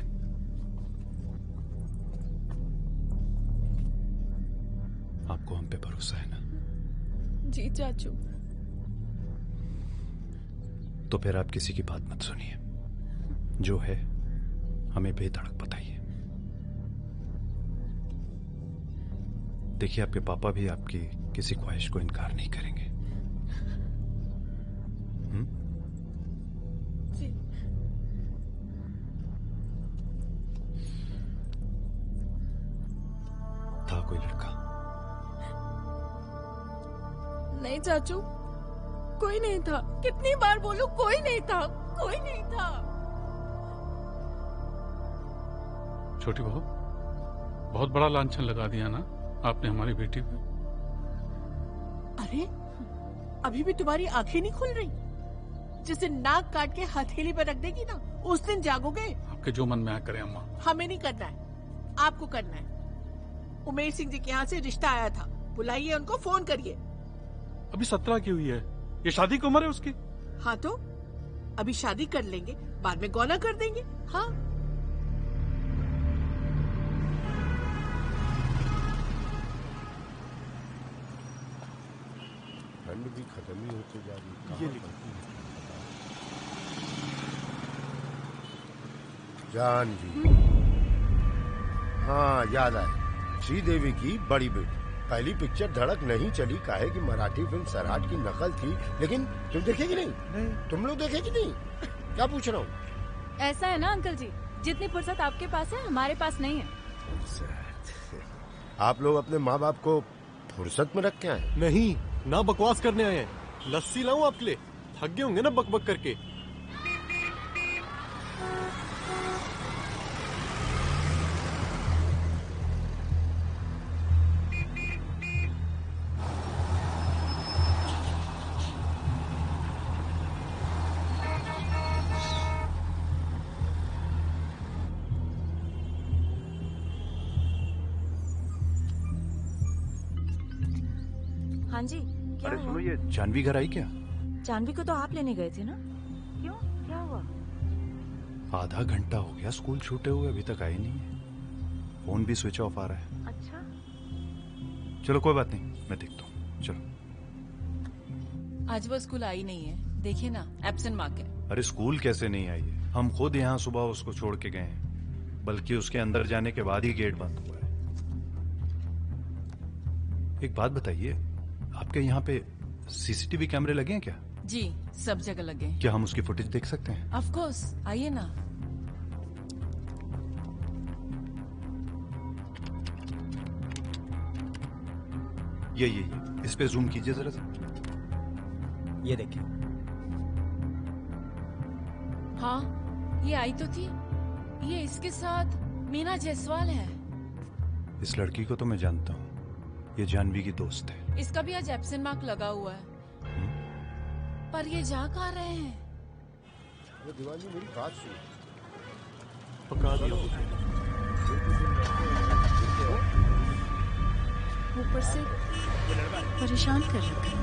आपको हम पे भरोसा है ना?
जी चाचू।
तो फिर आप किसी की बात मत सुनिए। जो है हमें बेधड़क बताइए। देखिए, आपके पापा भी आपकी किसी ख्वाहिश को इनकार नहीं करेंगे।
जी।
था कोई लड़का?
नहीं चाचू, कोई नहीं था। कितनी बार बोलूं, कोई नहीं था, कोई नहीं था।
छोटी बहू, बहुत बड़ा लांछन लगा दिया ना आपने हमारी बेटी पे।
अरे अभी भी तुम्हारी आंखें नहीं खुल रही? जिस दिन नाक काट के हथेली पर रख देगी ना, उस दिन जागोगे।
आपके जो मन में आया करें अम्मा।
हमें नहीं करना है, आपको करना है। उमेश सिंह जी के यहाँ से रिश्ता आया था, बुलाइए उनको, फोन करिए।
अभी 17 की हुई है, ये शादी की उम्र है उसकी।
हाँ तो अभी शादी कर लेंगे, बाद में गौना कर देंगे। हाँ
ठंड भी खत्म ही होते जा रही है। जानवी, हाँ याद आया, श्रीदेवी की बड़ी बेटी। पहली पिक्चर धड़क नहीं चली, काहे कि मराठी फिल्म सराट की नकल थी, लेकिन तुम देखेगी नहीं? तुम लोग देखेगी नहीं? क्या पूछ रहा हूँ?
ऐसा है ना अंकल जी, जितनी फुर्सत आपके पास है हमारे पास नहीं है।
आप लोग अपने माँ बाप को फुर्सत में रख के आए?
नहीं, ना बकवास करने आए हैं। लस्सी लाऊं आपके लिए? थक गए होंगे ना बकबक करके।
हाँ जी, क्या
अरे
हुआ?
सुनो, ये जानवी घर आई क्या?
जानवी को तो आप लेने गए थे ना? क्यों, क्या हुआ?
आधा घंटा हो गया स्कूल छूटे हुए, अभी तक आई नहीं है। फोन भी स्विच ऑफ आ रहा है।
अच्छा,
चलो कोई बात नहीं, मैं देखता हूँ। चलो।
आज वो स्कूल आई नहीं है, देखिए ना, एब्सेंट मार्क है।
अरे स्कूल कैसे नहीं आई है? हम खुद यहाँ सुबह उसको छोड़ के गए हैं, बल्कि उसके अंदर जाने के बाद ही गेट बंद हुआ है। एक बात बताइए, आपके यहाँ पे सीसीटीवी कैमरे लगे हैं क्या?
जी, सब जगह लगे।
क्या हम उसकी फुटेज देख सकते हैं?
ऑफ कोर्स, आइए ना।
ये इस पे जूम कीजिए जरा सा।
ये देखिए।
हाँ, ये आई तो थी। ये इसके साथ मीना जायसवाल है।
इस लड़की को तो मैं जानता हूँ, ये जानवी की दोस्त है।
इसका भी आज एब्सेंट मार्क लगा हुआ है। पर ये जा कहाँ रहे हैं?
वो दीवान जी, मेरी बात सुनो।
पकड़ा दिया।
ऊपर से परेशान कर रखा है।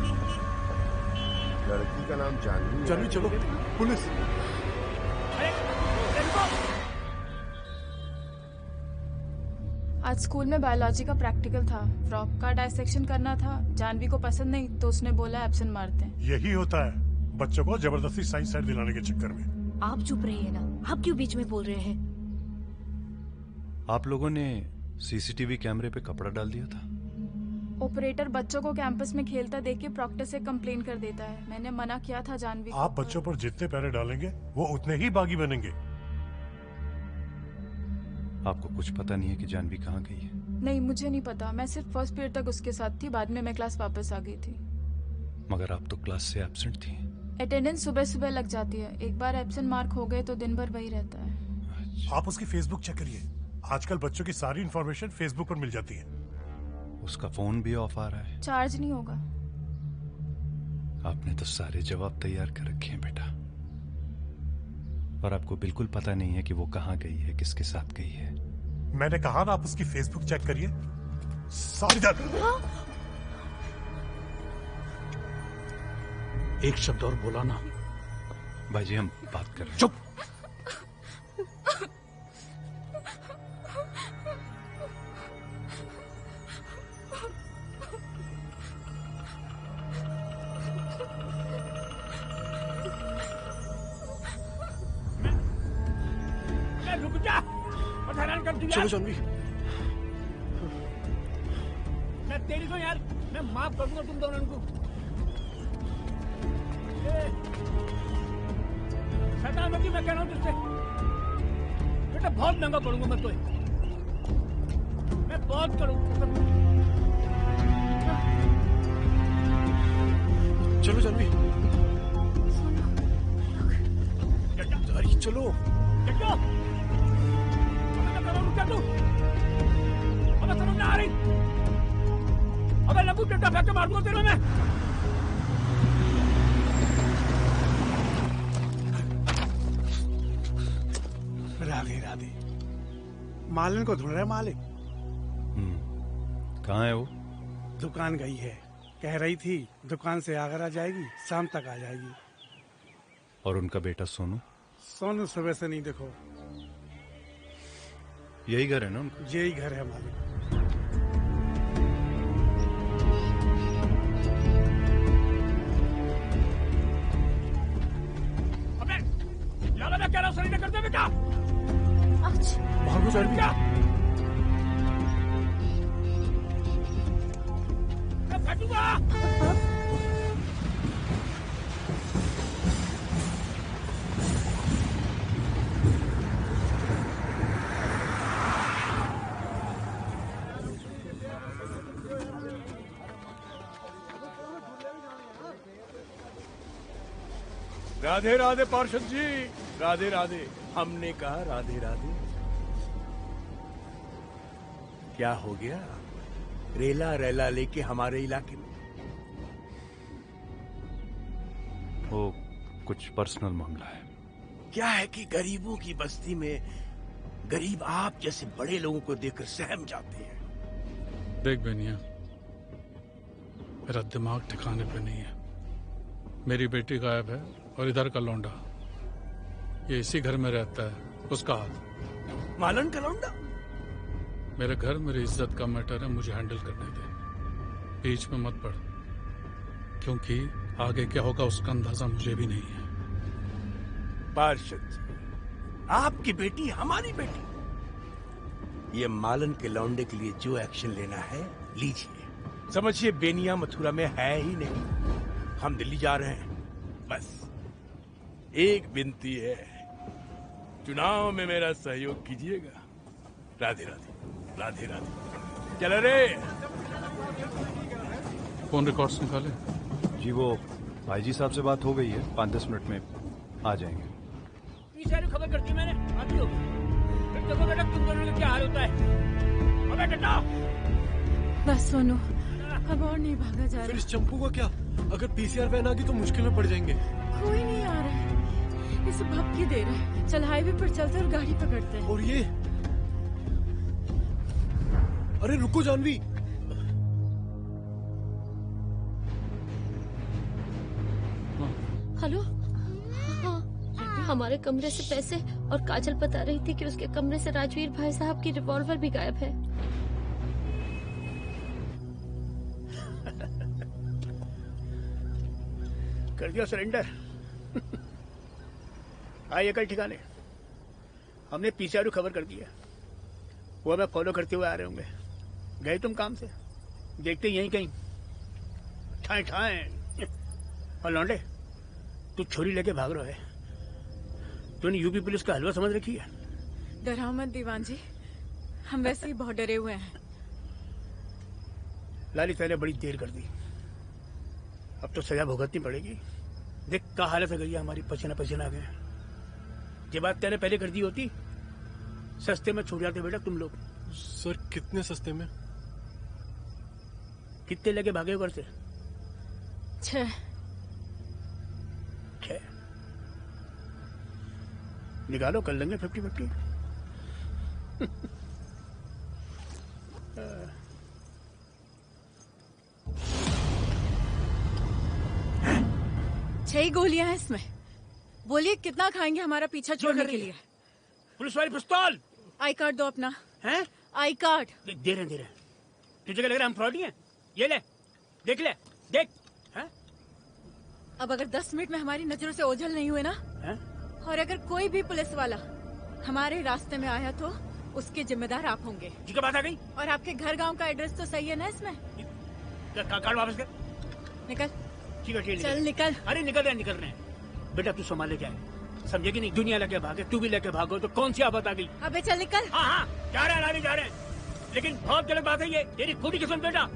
लड़की का नाम जानवी।
जानवी, चलो पुलिस।
आज स्कूल में बायोलॉजी का प्रैक्टिकल था, फ्रॉक का डायसेक्शन करना था। जानवी को पसंद नहीं तो उसने बोला एब्सेंट मारते हैं।
यही होता है बच्चों को जबरदस्ती साइंस साइड दिलाने के चक्कर में।
आप चुप रहिए ना, आप क्यों बीच में बोल रहे हैं?
आप लोगों ने सीसीटीवी कैमरे पे कपड़ा डाल दिया था।
ऑपरेटर बच्चों को कैंपस में खेलता देख के प्रॉक्टर से कंप्लेन कर देता है। मैंने मना किया था जानवी को।
आप बच्चों पर जितने पैरे डालेंगे वो उतने ही बागी बनेंगे।
आपको कुछ पता नहीं है कि जानवी कहाँ गई है?
नहीं, मुझे नहीं पता। मैं सिर्फ फर्स्ट पीरियड तक उसके साथ थी, बाद में मैं क्लास वापस आ गई थी।
मगर आप तो क्लास से एब्सेंट थी।
अटेंडेंस सुबह सुबह लग जाती है, एक बार एब्सेंट मार्क हो गए तो दिन भर वही रहता है।
आप उसकी फेसबुक चेक करिए, आजकल बच्चों की सारी इंफॉर्मेशन फेसबुक पर मिल जाती है।
उसका फोन भी ऑफ आ रहा है।
चार्ज नहीं होगा।
आपने तो सारे जवाब तैयार कर रखे हैं बेटा, और आपको बिल्कुल पता नहीं है कि वो कहाँ गई है, किसके साथ गई है।
मैंने कहा ना, आप उसकी फेसबुक चेक करिए। सारी
एक शब्द और बोला ना।
भाई जी, हम बात कर रहे हैं।
चुप।
रुक जा, मत हैरान कर तू यार।
चलो जानवी।
मैं तेरी को यार, मैं माफ कर दूंगा तुम दोनों को। शैतान होगी, मैं कह रहा हूँ तुझसे। बेटा बहुत महंगा पड़ूंगा मैं तो, मैं बहुत करूंगा।
चलो जानवी। अरे चलो।
अबे समझ ना आ रही? अबे लंबू टट्टा फेंक के मार दूंगा तेरे में।
राधे राधे। मालिन को ढूंढ रहा है मालिक।
कहाँ है वो?
दुकान गई है, कह रही थी दुकान से आगरा जाएगी, शाम तक आ जाएगी।
और उनका बेटा सोनू?
सोनू सुबह से नहीं देखो।
यही घर है ना उनका?
यही घर है मालिक।
अबे ज्यादा मैं कह रहा हूँ सही करते हुए क्या?
भागो सर भी। राधे राधे पार्षद जी, राधे राधे। हमने कहा राधे राधे। क्या हो गया? रेला रेला लेके हमारे इलाके में?
वो कुछ पर्सनल मामला है।
क्या है कि गरीबों की बस्ती में गरीब आप जैसे बड़े लोगों को देखकर सहम जाते हैं।
देख बेनिया, मेरा दिमाग ठिकाने पे नहीं है। मेरी बेटी गायब है और इधर का लौंडा ये इसी घर में रहता है, उसका हाथ।
मालन का लौंडा?
मेरे घर मेरी इज्जत का मैटर है, मुझे हैंडल करने दे, बीच में मत पड़, क्योंकि आगे क्या होगा उसका अंदाजा मुझे भी नहीं है।
पार्षद, आपकी बेटी हमारी बेटी। ये मालन के लौंडे के लिए जो एक्शन लेना है लीजिए। समझिए बेनिया मथुरा में है ही नहीं। हम दिल्ली जा रहे हैं। बस एक विनती है, चुनाव में मेरा सहयोग कीजिएगा। राधे राधे, राधे राधे। चलो रे।
फोन रिकॉर्ड्स निकाले?
जी वो भाईजी साहब से बात हो गई है, 5-10 मिनट में आ जाएंगे।
सारी खबर करती मैंने, आती होगी। फिर देखो बेटा तुम दोनों का क्या हाल होता है। अबे बेटा
बस सोनू, अब और नहीं भागा जा
फिर
रहा।
इस चंपू का क्या? अगर पीसीआर वैन आ गई तो मुश्किल में पड़ जाएंगे।
कोई नहीं आ रहा है, इसे भपकी दे रहा है। चल हाईवे पर चलते और गाड़ी पकड़ते हैं।
और ये, अरे रुको जानवी।
हेलो, हाँ, हमारे कमरे से पैसे और काजल बता रही थी कि उसके कमरे से राजवीर भाई साहब की रिवॉल्वर भी गायब है।
कर दिया सरेंडर। आइए कल ठिकाने। हमने पीसीआर खबर कर दी है, वो हमें फॉलो करते हुए आ रहे होंगे। गए तुम काम से, देखते यहीं कहीं ठाए ठाए। और लौंडे, तू छोरी लेके भाग रहा है। तूने यूपी पुलिस का हलवा समझ रखी है।
डराओ मत दीवान जी, हम वैसे ही बहुत डरे हुए हैं।
लाली तैने बड़ी देर कर दी, अब तो सजा भुगतनी पड़ेगी। देख क्या हालत हो गई है हमारी, पसीना पसीना आ गए। ये बात तेने पहले कर दी होती, सस्ते में छूट जाते बेटा तुम लोग।
सर कितने सस्ते में?
कितने लगे भागे हो घर से?
6।
निकालो, कर लेंगे 50-50।
छह ही गोलियां हैं इसमें। बोलिए कितना खाएंगे हमारा पीछा छोड़ने के लिए?
पुलिस वाली पिस्तौल।
आई कार्ड दो अपना।
हैं?
आई कार्ड
दे रहे हैं। तुझे क्या लग रहा है हम फ्रॉडी हैं? ये ले, देख ले, देख। हैं?
अब अगर 10 मिनट में हमारी नजरों से ओझल नहीं हुए ना,
हैं? और
अगर कोई भी पुलिस वाला हमारे रास्ते में आया तो उसके जिम्मेदार आप होंगे।
जी क्या बात आ गई?
और आपके घर गांव का एड्रेस तो सही है ना इसमें?
कार्ड वापस कर।
निकल।
ठीक है,
चल निकल।
अरे निकल रहे हैं। बेटा तू संभाले क्या है, समझेगी नहीं? दुनिया लेके भागे, तू भी लेके भागो तो कौन सी आफत आ गई?
अबे चल निकल।
हाँ जा रहे हैं, लेकिन बहुत गलत बात है ये, तेरी खुद की सुन बेटा।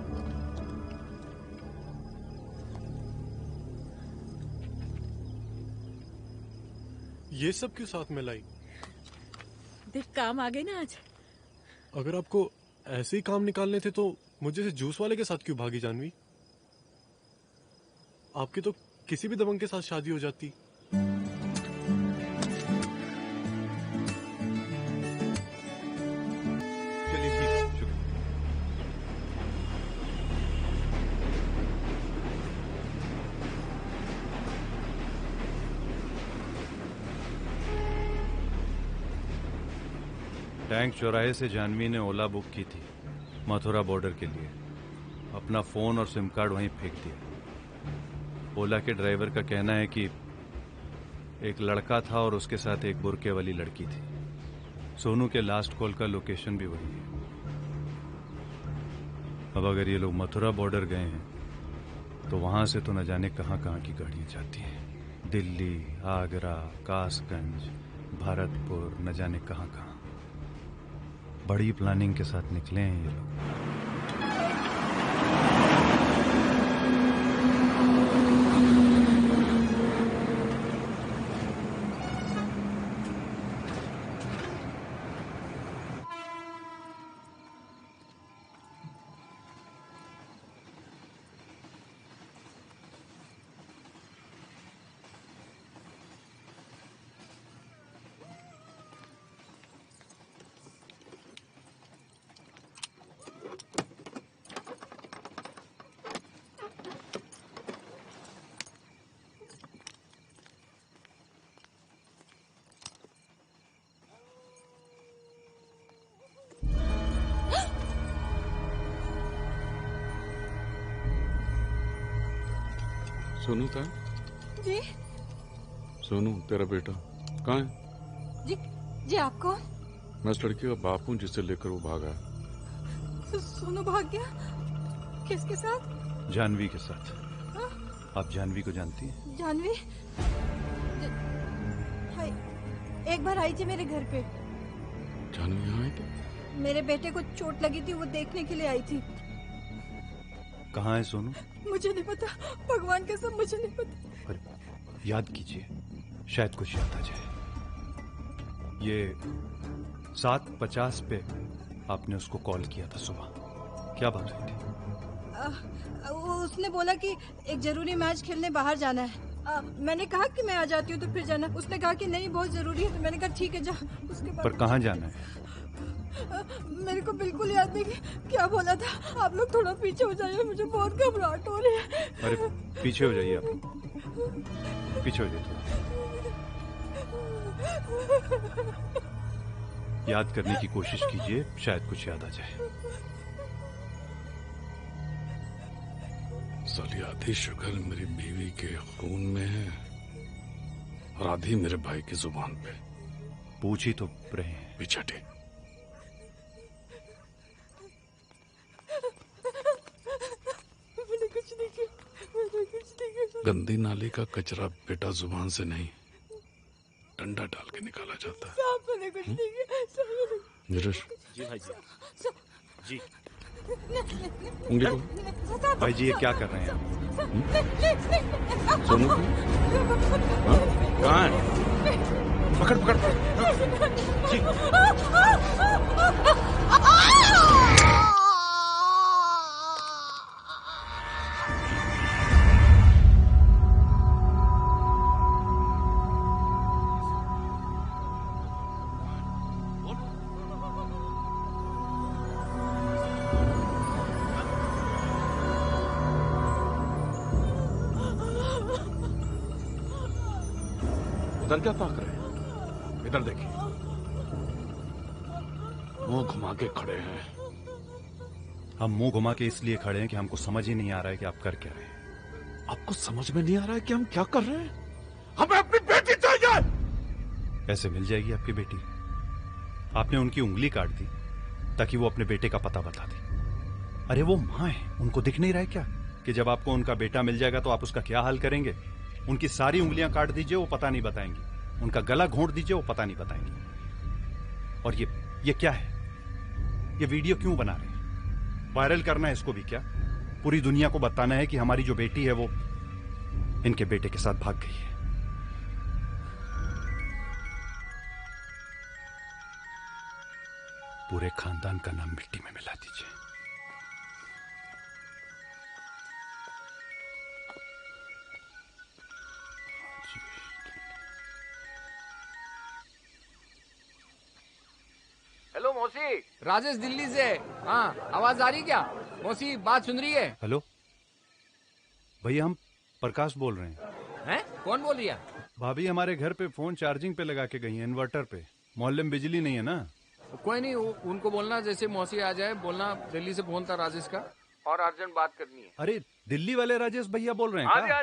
ये सब क्यों साथ में लाई?
देख काम आ गए ना आज।
अगर आपको ऐसे ही काम निकालने थे तो मुझे से जूस वाले के साथ क्यों भागी जानवी? आपकी तो किसी भी दबंग के साथ शादी हो जाती।
टैंक चौराहे से जानवी ने ओला बुक की थी मथुरा बॉर्डर के लिए। अपना फोन और सिम कार्ड वहीं फेंक दिया। ओला के ड्राइवर का कहना है कि एक लड़का था और उसके साथ एक बुरके वाली लड़की थी। सोनू के लास्ट कॉल का लोकेशन भी वही है। अब अगर ये लोग मथुरा बॉर्डर गए हैं तो वहां से तो न जाने कहां कहां की गाड़ियां जाती हैं। दिल्ली, आगरा, कासगंज, भरतपुर, न जाने कहां कहां। बड़ी प्लानिंग के साथ निकले हैं ये लोग।
सोनू था?
जी
सोनू तेरा बेटा कहाँ है?
जी जी आप कौन?
मैं उस लड़की का बाप हूँ जिसे लेकर वो भागा।
सोनू भाग गया? किसके साथ?
जानवी के साथ।
हाँ?
आप जानवी को जानती हैं?
जानवी हाय, एक बार आई थी मेरे घर पे।
जानवी यहाँ आई थी?
मेरे बेटे को चोट लगी थी, वो देखने के लिए आई थी।
कहाँ है सोनू?
मुझे नहीं पता, भगवान के सब मुझे नहीं पता।
पर याद कीजिए, शायद कुछ याद आ जाए। ये 7:50 पे आपने उसको कॉल किया था सुबह। क्या बात हुई थी?
उसने बोला कि एक जरूरी मैच खेलने बाहर जाना है। मैंने कहा कि मैं आ जाती हूँ तो फिर जाना। उसने कहा कि नहीं बहुत जरूरी है, तो मैंने कहा ठीक है जा। उसके बाद
पर कहाँ जाना है?
मेरे को बिल्कुल याद नहीं क्या बोला था। आप लोग थोड़ा पीछे हो जाइए, मुझे बहुत घबराहट हो रही है।
अरे पीछे हो जाइए आप, पीछे हो जाइए। याद करने की कोशिश कीजिए, शायद कुछ याद आ जाए।
साली आधी शुगर मेरी बीवी के खून में है और आधी मेरे भाई की जुबान पे।
पूछ ही तो रहे हैं।
पीछे हटे। गंदी नाली का कचरा बेटा जुबान से नहीं, डंडा डाल के निकाला जाता है।
मैंने कुछ नहीं किया।
नीरज।
जी भाई जी। जी।
उंगली को।
भाई जी ये क्या कर रहे हैं आप?
सोनू कहाँ है?
पकड़ पकड़ जी।
उधर क्या ताक रहे हैं? इधर देखिए, मुंह घुमा के खड़े हैं।
हम मुंह घुमा के इसलिए खड़े हैं कि हमको समझ ही नहीं आ रहा है कि आप कर क्या रहे हैं।
आपको समझ में नहीं आ रहा है कि हम क्या कर रहे हैं? हमें अपनी बेटी चाहिए।
ऐसे मिल जाएगी आपकी बेटी? आपने उनकी उंगली काट दी ताकि वो अपने बेटे का पता बता दे। अरे वो मां है, उनको दिख नहीं रहा है क्या कि जब आपको उनका बेटा मिल जाएगा तो आप उसका क्या हाल करेंगे? उनकी सारी उंगलियां काट दीजिए, वो पता नहीं बताएंगी। उनका गला घोंट दीजिए, वो पता नहीं बताएंगी। और ये क्या है? ये वीडियो क्यों बना रहे हैं? वायरल करना है इसको भी क्या? पूरी दुनिया को बताना है कि हमारी जो बेटी है वो इनके बेटे के साथ भाग गई है। पूरे खानदान का नाम मिट्टी में मिला दीजिए।
हेलो मौसी, राजेश दिल्ली से। हाँ आवाज आ रही क्या? मौसी बात सुन रही है?
हेलो भैया, हम प्रकाश बोल रहे हैं।
हैं? कौन बोल रही है?
भाभी हमारे घर पे फोन चार्जिंग पे लगा के गई है, इन्वर्टर पे। मोहल्ले में बिजली नहीं है ना।
कोई नहीं, उनको बोलना जैसे मौसी आ जाए, बोलना दिल्ली से फोन था राजेश का और अर्जेंट बात करनी है।
अरे दिल्ली वाले राजेश भैया बोल रहे हैं
हाँ
क्या?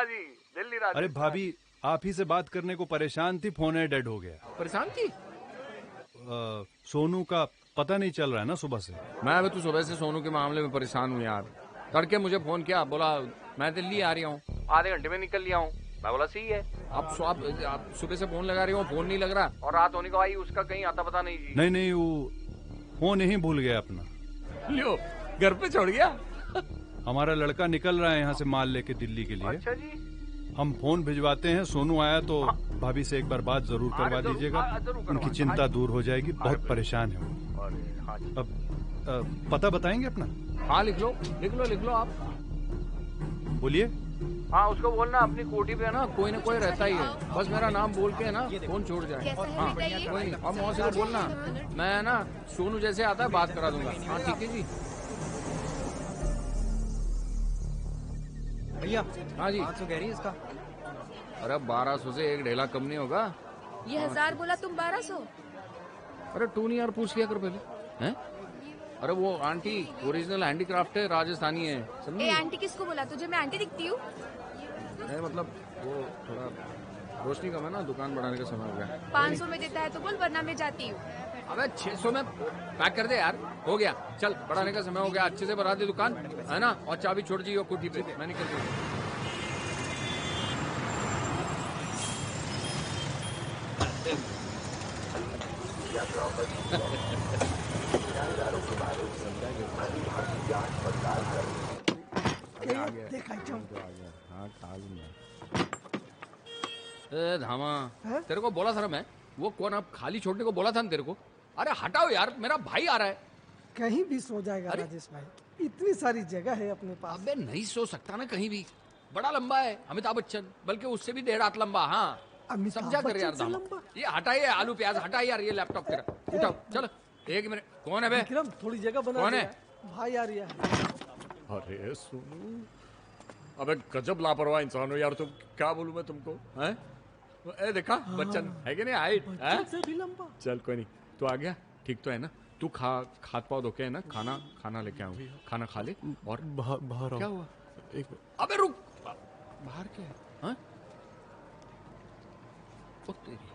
जी, दिल्ली राजेश।
अरे भाभी आप ही से बात करने को परेशान थी, फोन है डेड हो गया।
परेशान थी?
सोनू का पता नहीं चल रहा है ना सुबह से।
मैं अभी तो सुबह से सोनू के मामले में परेशान हूँ यार। तड़के मुझे फोन किया, बोला मैं दिल्ली आ रही हूँ, आधे घंटे में निकल लिया हूँ। मैं बोला सही है। आप सुबह से फोन लगा रही हूँ, फोन नहीं लग रहा, और रात होने को आई उसका कहीं आता पता नहीं जी।
नहीं वो फोन ही भूल गया अपना।
लियो, घर पे छोड़ गया।
हमारा लड़का निकल रहा है यहाँ से माल लेके दिल्ली के लिए।
अच्छा जी।
हम फोन भिजवाते हैं, सोनू आया तो भाभी से एक बार बात जरूर करवा दीजिएगा, उनकी चिंता दूर हो जाएगी, बहुत परेशान है वो। अब पता बताएंगे अपना?
हाँ लिख लो आप।
बोलिए।
हाँ उसको बोलना अपनी कोठी पे है ना कोई रहता ही है, बस मेरा नाम बोल के है ना फोन छोड़ जाए। हाँ कोई नहीं, और मौसी को बोलना मैं है ना सोनू जैसे आता है बात करा दूंगा। हाँ ठीक है जी।
भैया।
हाँ जी।
500 कह रही है इसका।
अरे 1200 से एक ढेला कम नहीं होगा।
ये 1000 बोला, तुम 1200।
अरे तू नहीं यार, पूछ लिया कर पहले। हैं? अरे वो आंटी ओरिजिनल हैंडीक्राफ्ट है, राजस्थानी है, समझी?
आंटी किसको बोला? तुझे मैं आंटी दिखती हूँ?
नहीं मतलब वो थोड़ा रोशनी कम है ना, दुकान बढ़ाने का समय हो गया।
500 में देता है तो बोल, वरना मैं जाती हूँ।
अबे 600 में पैक कर दे यार, हो गया। चल बढ़ाने का समय हो गया, अच्छे से बढ़ा दे दुकान, है ना, और चाबी छोड़ दी कोठी पे, मैं निकल रही धामा। तेरे को बोला था मैं, वो कौन अब खाली छोड़ने को बोला था ना तेरे को। अरे हटाओ यार, मेरा भाई आ रहा है।
कहीं भी सो जाएगा राजेश भाई, इतनी सारी जगह है अपने पास।
अबे नहीं सो सकता ना कहीं भी, बड़ा लंबा है अमिताभ बच्चन, बल्कि उससे भी 1.5 हाथ लंबा। हाँ समझा कर यार धामा। ये हटाइए आलू प्याज, हटाइए यार ये लैपटॉप तेरा, उठाओ चलो। 1 मिनट, कौन है बे?
विक्रम थोड़ी जगह बना।
कौन है?
भाई आ रही है।
अरे सोनू, अबे गजब लापरवाह इंसान हो यार तुम, क्या बोलूं मैं तुमको, हैं? ए देखा बच्चन है कि नहीं, हाइट
से भी लंबा।
चल कोई नहीं, तू आ गया, ठीक तो है ना? तू खाद पाव धोके है ना, खाना लेके आऊँ, खाना खा ले। और
बाहर
क्या हुआ? अबे रुक, बाहर क्या है? हाँ? ओ तेरी।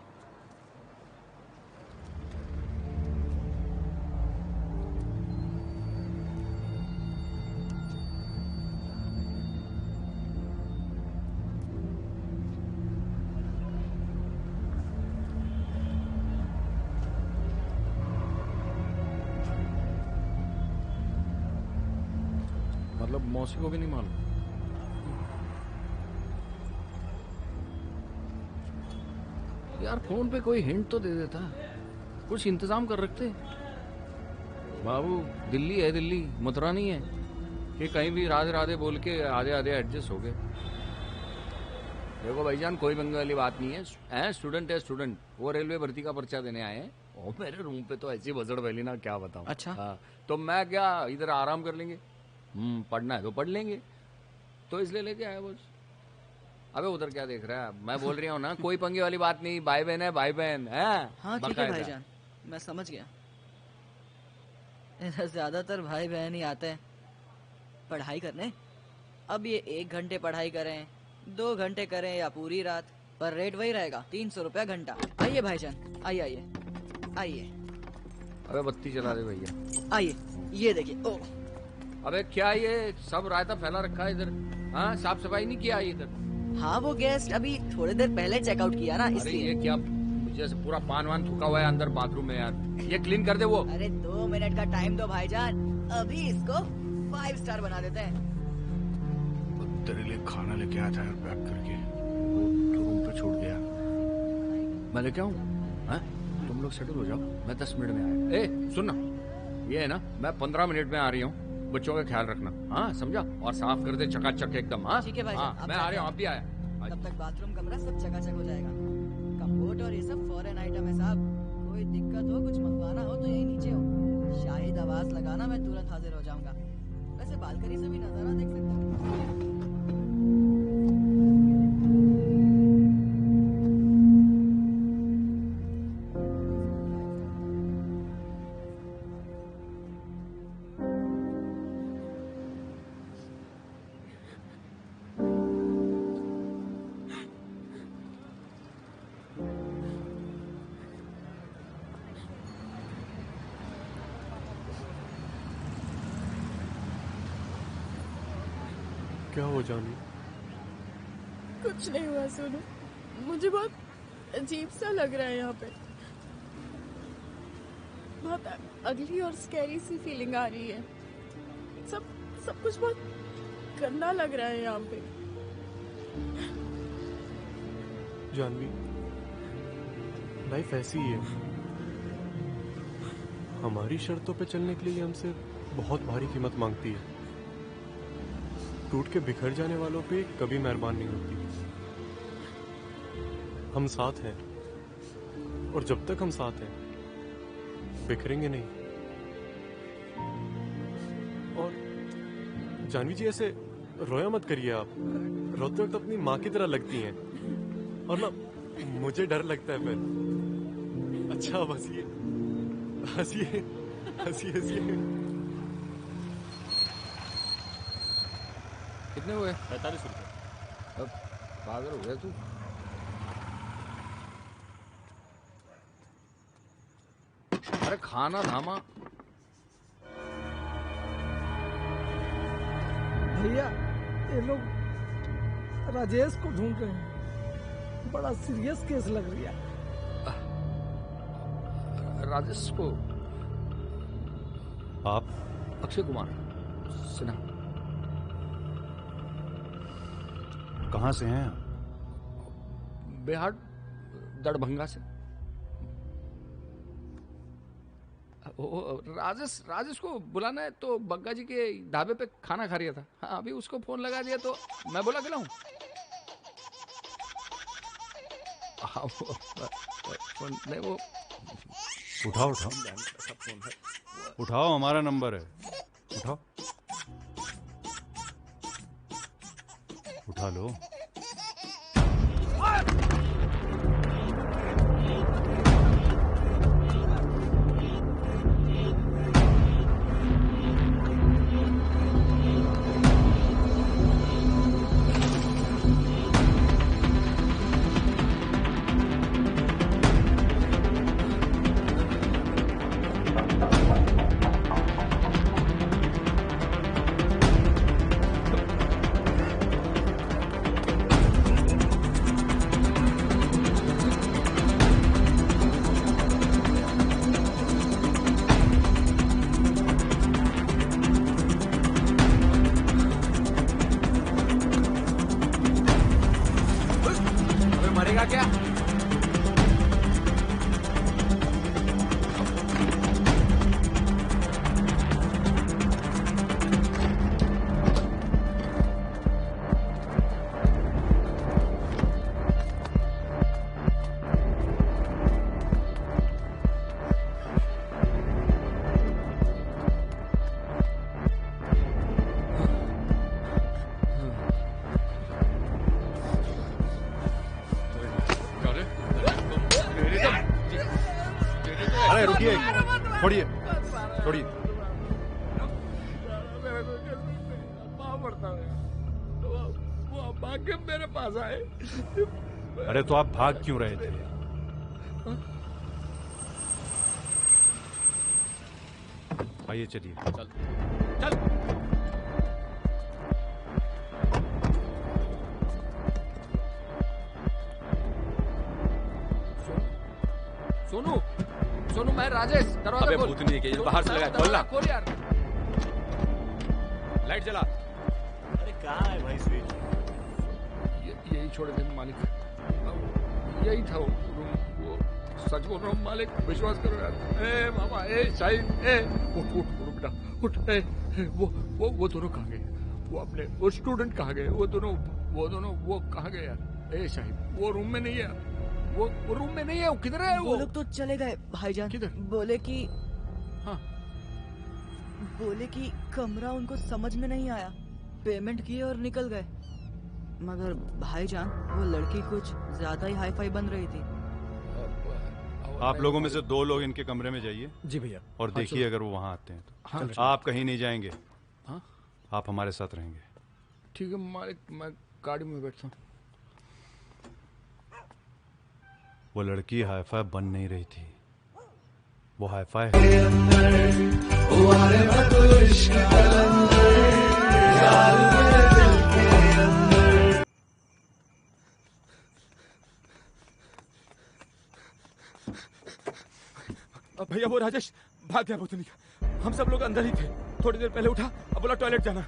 मतलब मौसी को भी नहीं मालूम? यार फोन पे कोई हिंट तो दे देता, कुछ इंतजाम कर रखते। बाबू दिल्ली है, दिल्ली मथुरा नहीं है कि कहीं भी राधे राधे बोल के आधे आधे एडजस्ट हो गए। देखो भाईजान कोई पंगे वाली बात नहीं है, स्टूडेंट है स्टूडेंट, वो रेलवे भर्ती का पर्चा देने आए हैं। और मेरे रूम पे तो ऐसी बजड़ फैली ना, क्या बताऊं।
अच्छा।
हाँ, तो मैं क्या इधर आराम कर लेंगे, पढ़ना है तो पढ़ लेंगे, तो इसलिए लेके आया बस। अबे उधर क्या देख रहा है, मैं बोल रही हूँ ना कोई पंगे वाली बात नहीं, भाई बहन है, भाई बहन है।
हाँ ठीक है भाईजान, मैं समझ गया। इधर ज्यादातर भाई बहन ही आते हैं पढ़ाई करने। अब ये 1 घंटे पढ़ाई करें, 2 घंटे करें या पूरी रात, पर रेट वही रहेगा, 300 रुपया घंटा। आइए भाईजान, आइए आइए आइए।
अबे बत्ती चला दे भैया।
आइए, ये देखिए। ओ
अबे क्या ये सब रायता फैला रखा है इधर? हाँ साफ सफाई नहीं किया इधर?
हाँ वो गेस्ट अभी थोड़ी देर पहले चेकआउट किया ना, इसलिए।
ये क्या जैसे पूरा पान वान थूका हुआ है अंदर बाथरूम में यार, ये क्लीन कर दे वो।
अरे 2 मिनट का टाइम दो भाईजान, अभी इसको 5 स्टार बना देते हैं।
तेरे लिए खाना लेके आया था पैक करके, तो रूम पे छोड़ गया।
मैं लेके आऊँ? तुम लोग सेटल हो जाओ, मैं 10 मिनट में आया। ए सुनना, ये है ना मैं 15 मिनट में आ रही हूँ, बच्चों का ख्याल रखना, हाँ समझा? और साफ कर दे चकाचक एकदम। हाँ
ठीक है भाई,
मैं आ रहा हूँ, आप भी आया।
तब तक बाथरूम कमरा सब चकाचक हो जाएगा। कम्फर्ट और ये सब फॉरेन आइटम है साहब, कोई दिक्कत हो, कुछ मंगवाना हो तो यही नीचे हो, शाहिद आवाज लगाना, मैं तुरंत हाजिर हो जाऊंगा। वैसे बालकनी से भी नजारा देख सकते हो।
क्या हो जानवी?
कुछ नहीं हुआ सोनू, मुझे बहुत अजीब सा लग रहा है यहाँ पे। बहुत अगली और स्कैरी सी फीलिंग आ रही है। सब कुछ बहुत गंदा लग रहा है यहाँ पे।
जानवी, लाइफ ऐसी ही है। हमारी शर्तों पे चलने के लिए हमसे बहुत भारी कीमत मांगती है। टूट के बिखर जाने वालों पे कभी मेहरबान नहीं होती। हम साथ हैं, और जब तक हम साथ हैं बिखरेंगे नहीं। और जानवी जी, ऐसे रोया मत करिए आप। रोते वक्त अपनी माँ की तरह लगती हैं, और ना मुझे डर लगता है फिर। अच्छा अब हंसिए हंसिए हंसिए हंसिए।
कितने हुए?
45 रुपए।
अब पागल हो गया तू। अरे खाना थामा।
भैया ये लोग राजेश को ढूंढ रहे हैं, बड़ा सीरियस केस लग रही है।
राजेश को?
आप?
अक्षय कुमार सिन्हा।
कहाँ से हैं?
बिहार, दरभंगा से। राजेश को बुलाना है तो बग्गा जी के ढाबे पे खाना खा रहा था। हाँ, अभी उसको फोन लगा दिया तो मैं बोला खिलाऊं। नहीं वो
उठाओ उठाओ, हमारा नंबर है, उठाओ उठा लो।
मरेगा क्या?
अरे रुकिए, छोड़िए छोड़िए।
वो भाग के मेरे पास आए।
अरे तो आप भाग क्यों रहे थे? आइए चलिए।
चल चल। सोनू सोनू, मैं राजेश, दरवाजा
अबे
खोल।
भूतनी के बाहर से लगा, खोल ना।
खोल यार।
लाइट जला।
अरे कहाँ है भाई स्विच?
यही छोड़े थे मालिक, यही था वो रूम। वो सच बोल रहा हूँ मालिक, विश्वास करो यार। ए मामा, ए शाहिद, ए उठ उठ उठ बेटा उठ। ए वो दोनों कहाँ गए? वो अपने वो स्टूडेंट कहाँ गए? वो दोनों वो कहाँ गए यार? ए शाहिद, वो रूम में नहीं है। वो रूम में नहीं है। वो किधर है?
वो लोग तो चले गए भाईजान।
किधर?
बोले कि
हाँ,
बोले कि कमरा उनको समझ में नहीं आया, पेमेंट किए और निकल गए। मगर भाईजान, वो लड़की कुछ ज्यादा ही हाई फाई बन रही थी।
आप लोगों में से 2 लोग इनके कमरे में जाइए।
जी भैया।
और देखिए अगर वो वहां आते हैं तो।
हाँ,
आप कहीं नहीं जाएंगे।
हाँ?
आप हमारे साथ रहेंगे।
ठीक है मालिक, मैं गाड़ी में बैठता हूँ।
वो लड़की हाईफाई बन नहीं रही थी, वो हाईफाई है।
भैया वो राजेश भाग गया भूतनी का। हम सब लोग अंदर ही थे, थोड़ी देर पहले उठा, अब बोला टॉयलेट जाना,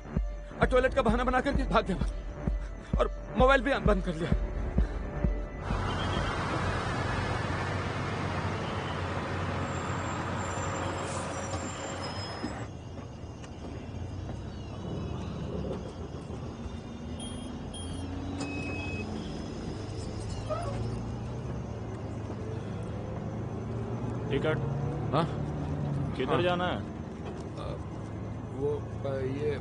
और टॉयलेट का बहाना बना करके भाग गया और मोबाइल भी बंद कर लिया।
टिकट?
हाँ
किधर जाना है?
वो ये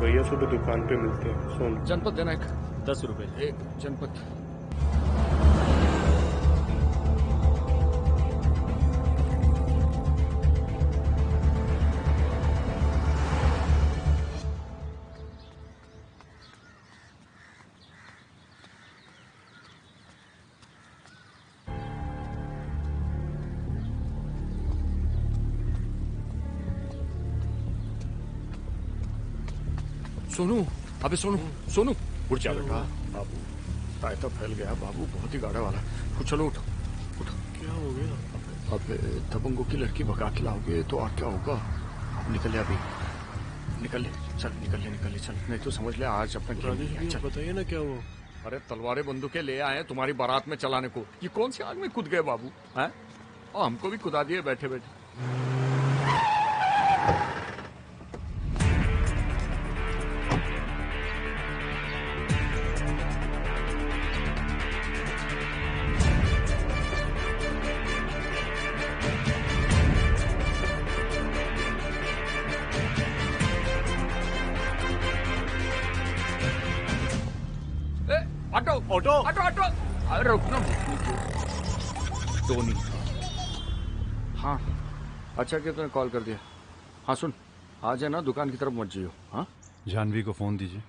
भैया सुबह दुकान पे मिलते हैं। सोन
जनपद देना एक
10 रुपए।
एक जनपद। सोनू, अबे सोनू, सोनू
उठ जा बेटा बाबू, रायता फैल गया बाबू, बहुत ही गाढ़ा वाला।
चलो उठो उठो।
क्या हो गया? अब दबंगों की लड़की भगा के लाओगे तो और क्या होगा? निकल ले अभी, निकल ले, चल निकल ले चल, नहीं तो समझ ले आज अपना
राजेश बताइए ना क्या वो।
अरे तलवारें बंदूकें ले आए तुम्हारी बारात में चलाने को, ये कौन सी आग में कूद गए बाबू हैं? और हमको भी कुदा दिए बैठे बैठे। ऑटो ऑटो ऑटो ऑटो, अरे रुकना टोनी। हाँ अच्छा कि तूने कॉल कर दिया। हाँ सुन, आज है ना दुकान की तरफ मत जाइयो। हाँ
जानवी को फोन दीजिए।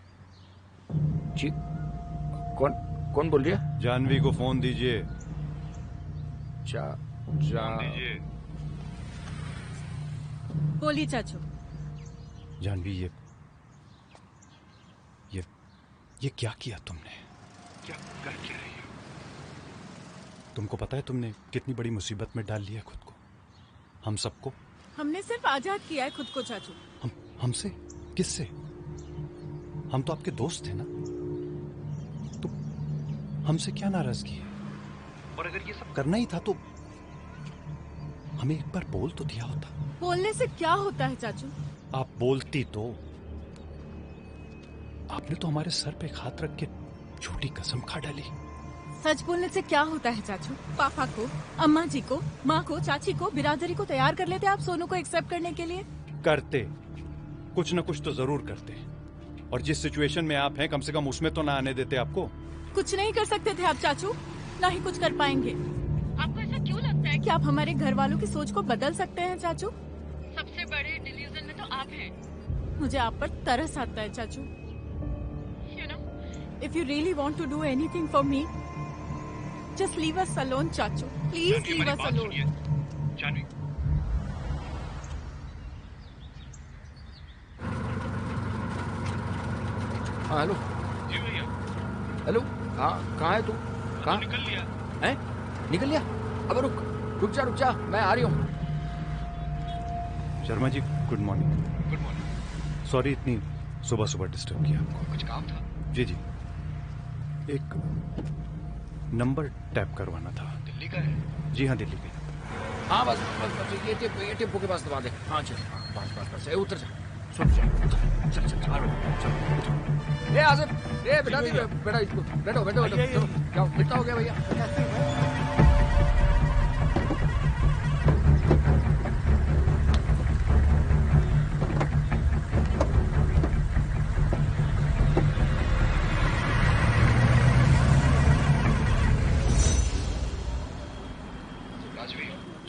जी कौन कौन बोल रही है?
जानवी को फोन दीजिए।
बोलिए चाचू।
जानवी ये क्या किया तुमने?
क्या कर क्या रही हो?
तुमको पता है तुमने कितनी बड़ी मुसीबत में डाल लिया खुद को, हम सबको?
हमने सिर्फ आजाद किया है खुद को चाचू।
हमसे? किससे? हम तो आपके दोस्त थे ना, तो हमसे क्या नाराजगी है?
और अगर ये सब
करना ही था तो हमें एक बार बोल तो दिया होता।
बोलने से क्या होता है चाचू?
आप बोलती तो। आपने तो हमारे सर पे हाथ रख के झूठी कसम खा डाली।
सच बोलने से क्या होता है चाचू? पापा को, अम्मा जी को, माँ को, चाची को, बिरादरी को तैयार कर लेते आप सोनू को एक्सेप्ट करने के लिए।
करते, कुछ न कुछ तो जरूर करते। और जिस सिचुएशन में आप हैं कम से कम उसमें तो ना आने देते आपको।
कुछ नहीं कर सकते थे आप चाचू, ना ही कुछ कर पाएंगे। आपको ऐसा क्यों लगता है कि आप हमारे घर वालों की सोच को बदल सकते हैं चाचू? सबसे बड़े डिल्यूजन में तो आप हैं। मुझे आप पर तरस आता है चाचू। If you really want to do anything for me, just leave us alone, चाचू. Please leave us alone.
Janvi,
हाँ हेलो।
जी भैया।
हेलो, कहाँ है तू? कहाँ?
निकल लिया।
हैं? निकल लिया? अब रुक जा, मैं आ रही हूँ।
Sharma ji good morning.
Good morning.
Sorry इतनी सुबह सुबह डिस्टर्ब किया आपको।
कुछ काम था?
जी एक नंबर टैप करवाना था।
दिल्ली का है?
जी हाँ दिल्ली का।
हाँ बस ये टेम्पो के पास दबा दे। हाँ चल, बस उतर जा, सुन जा, चल। आसिफ, बेटा बैठो चलो, क्या कितना हो गया भैया?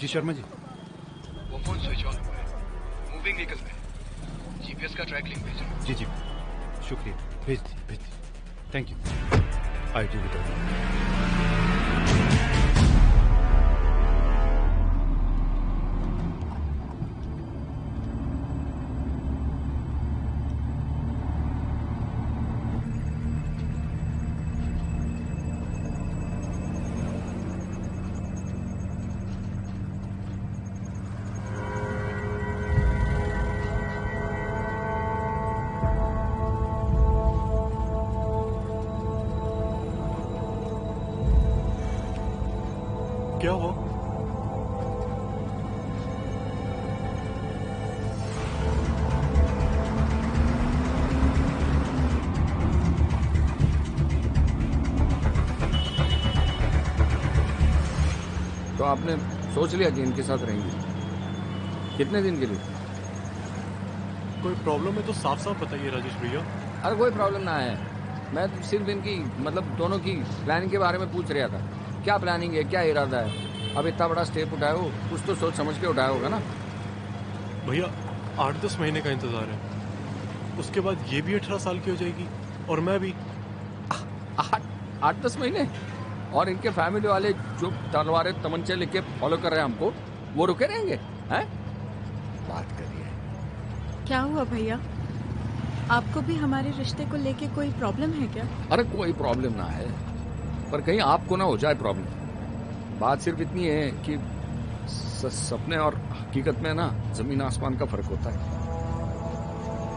जी शर्मा जी।
वो फोन स्विच ऑन हुआ है, मूविंग व्हीकल में, जीपीएस का ट्रैक लिंक भेजो।
जी शुक्रिया, भेज दी। Thank you. I do with.
क्या हुआ?
तो आपने सोच लिया कि इनके साथ रहेंगे? कितने दिन के लिए?
कोई प्रॉब्लम है तो साफ साफ बताइए राजेश भैया।
अरे कोई प्रॉब्लम ना है, मैं तो सिर्फ इनकी मतलब दोनों की प्लानिंग के बारे में पूछ रहा था। क्या प्लानिंग है, क्या इरादा है? अब इतना बड़ा स्टेप उठाया हो, कुछ तो सोच समझ के उठाया होगा ना।
भैया 8-10 महीने का इंतजार है, उसके बाद ये भी 18 साल की हो जाएगी और मैं भी।
8-10 महीने? और इनके फैमिली वाले जो तलवारें तमंचे लेके फॉलो कर रहे हैं हमको, वो रुके रहेंगे? हैं? बात करिए।
क्या हुआ भैया, आपको भी हमारे रिश्ते को लेके कोई प्रॉब्लम है क्या?
अरे कोई प्रॉब्लम ना है, पर कहीं आपको ना हो जाए प्रॉब्लम। बात सिर्फ इतनी है कि सपने और हकीकत में ना जमीन आसमान का फर्क होता है।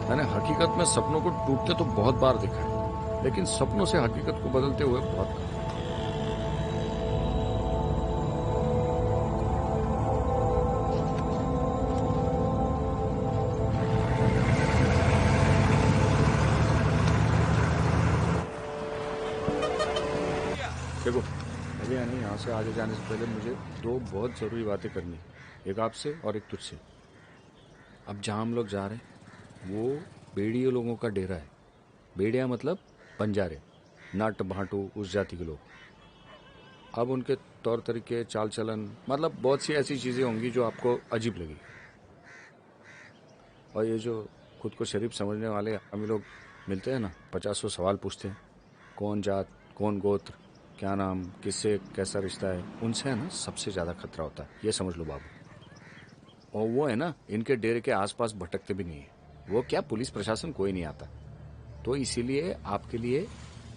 मैंने हकीकत में सपनों को टूटते तो बहुत बार देखा है, लेकिन सपनों से हकीकत को बदलते हुए बहुत कम। देखो अभी नहीं, यहाँ से आगे जाने से पहले मुझे दो बहुत ज़रूरी बातें करनी है, एक आपसे और एक तुझसे। अब जहाँ हम लोग जा रहे हैं वो बेड़ियों लोगों का डेरा है। बेड़िया मतलब बंजारे, नट भाटू, उस जाति के लोग। अब उनके तौर तरीके, चाल चलन, मतलब बहुत सी ऐसी चीज़ें होंगी जो आपको अजीब लगी। और ये जो खुद को शरीफ समझने वाले हम लोग मिलते हैं ना, 50 सवाल पूछते हैं, कौन जात, कौन गोत्र, क्या नाम, किससे कैसा रिश्ता है, उनसे है ना सबसे ज्यादा खतरा होता है, ये समझ लो बाबू। और वो है ना इनके डेरे के आसपास भटकते भी नहीं है। वो क्या, पुलिस प्रशासन कोई नहीं आता, तो इसीलिए आपके लिए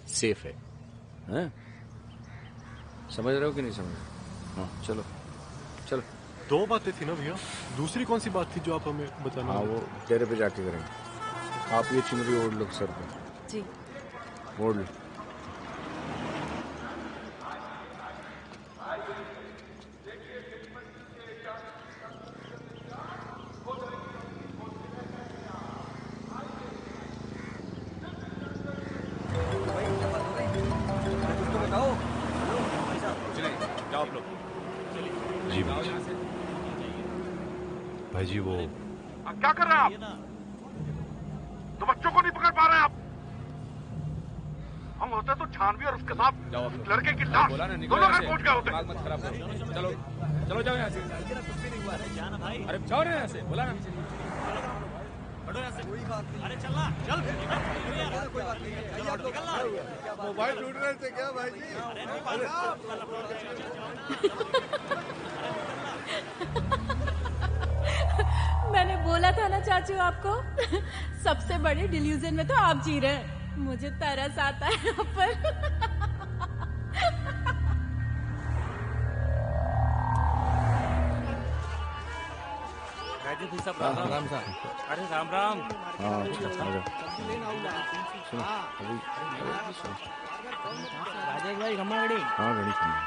सेफ है, हैं? समझ रहे हो कि नहीं समझ रहे? हाँ चलो चलो।
2 बातें थी ना भैया, दूसरी कौन सी बात थी जो आप हमें बताना?
हाँ वो डेरे पे जाके करेंगे। आप ये चुनरी ओढ़ लो सर पे।
जी
ओढ़ लो।
जी भाई जी वो
क्या कर रहे हैं आप? तो बच्चों को नहीं पकड़ पा रहे हैं आप? हम होते तो छानवी और उसके साथ लड़के की लाश दोनों घर पहुंच गए होते।
चलो चलो जाओ यहाँ से। अरे जाओ ना यहाँ से, बोला ना।
अरे चलना चल। कोई बात नहीं, मोबाइल ढूंढ रहे थे क्या भाई जी?
मैंने बोला था ना चाचू आपको, सबसे बड़े डिल्यूजन में तो आप जी रहे हैं। मुझे तरस आता है यहाँ पर।
राम साहब। अरे राम राम।
हाँ अच्छा आ जाओ। सुनो अभी
राजेश भाई खम्मा घड़ी।
हाँ घड़ी खम्मा।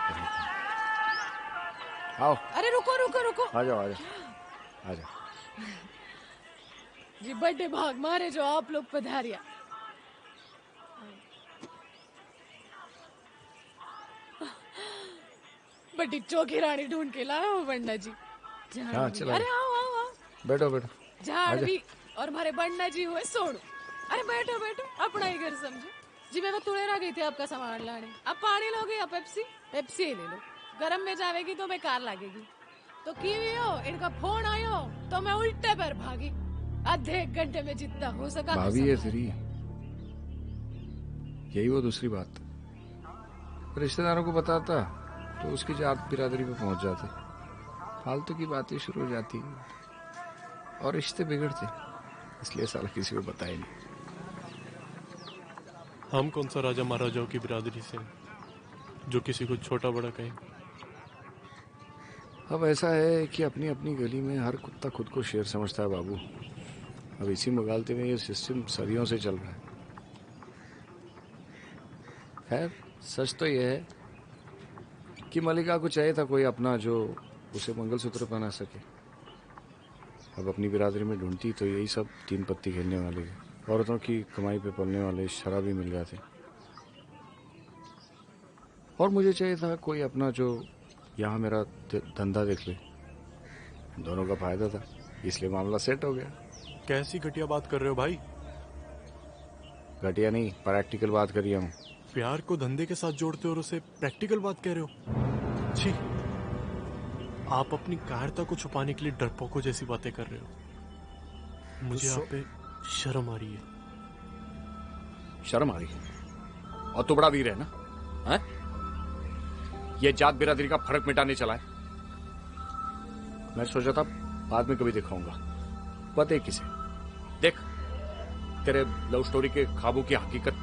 आओ।
अरे रुको रुको रुको।
आ जाओ आ जाओ आ जाओ।
जी बर्थडे भाग मारे जो आप लोग पधारिया। बड़ी चौकी रानी ढूंढ के लाया हो बंडा जी।
हाँ चलो।
अरे आओ आओ आओ।
बैठो बैठो।
झाड़वी और हमारे बंडा जी हुए सोनू। अरे बैठो बैठो, अपना ही घर समझो जी। मैं तो तुड़े रह गई थी आपका सामान लाने। अब पानी लोगे या पेप्सी? पेप्सी ही ले लो, गरम में जाएगी तो बेकार लगेगी। तो की हो इनका फोन आयो तो मैं उल्टे पर भागी। आधे 1 घंटे में जितना हो सका।
भाभी है तेरी, यही वो दूसरी बात। रिश्तेदारों को बताता तो उसकी जात बिरादरी पे पहुंच जाते, फालतू की बातें शुरू हो जाती और रिश्ते बिगड़ते। इसलिए साला किसी को बताया नहीं।
हम कौन सा राजा महाराजाओं की बिरादरी से जो किसी को छोटा बड़ा कहें।
अब ऐसा है कि अपनी अपनी गली में हर कुत्ता खुद को शेर समझता है बाबू। अब इसी मुगालते में ये सिस्टम सदियों से चल रहा है। खैर सच तो यह है कि मलिका को चाहिए था कोई अपना जो उसे मंगलसूत्र पहना सके। अब अपनी बिरादरी में ढूंढती तो यही सब तीन पत्ती खेलने वाले औरतों की कमाई पे पलने वाले शराबी मिल गए थे। और मुझे चाहिए था कोई अपना जो यहाँ मेरा धंधा देख ले। दोनों का फायदा था, इसलिए मामला सेट हो गया।
कैसी घटिया बात कर रहे हो भाई?
घटिया नहीं, प्रैक्टिकल बात कर रहा हूँ।
प्यार को धंधे के साथ जोड़ते हो और उसे प्रैक्टिकल बात कह रहे हो? छी, आप अपनी कायरता को छुपाने के लिए डरपोकों जैसी बातें कर रहे हो। मुझे आप पे शर्म आ रही है।
शर्म आ रही है? और तू बड़ा वीर है ना? है? ये जात बिरादरी का फर्क मिटाने चला है। मैं सोचा था बाद में कभी दिखाऊंगा। पता है किसे? देख, तेरे लव स्टोरी के ख्वाबों की हकीकत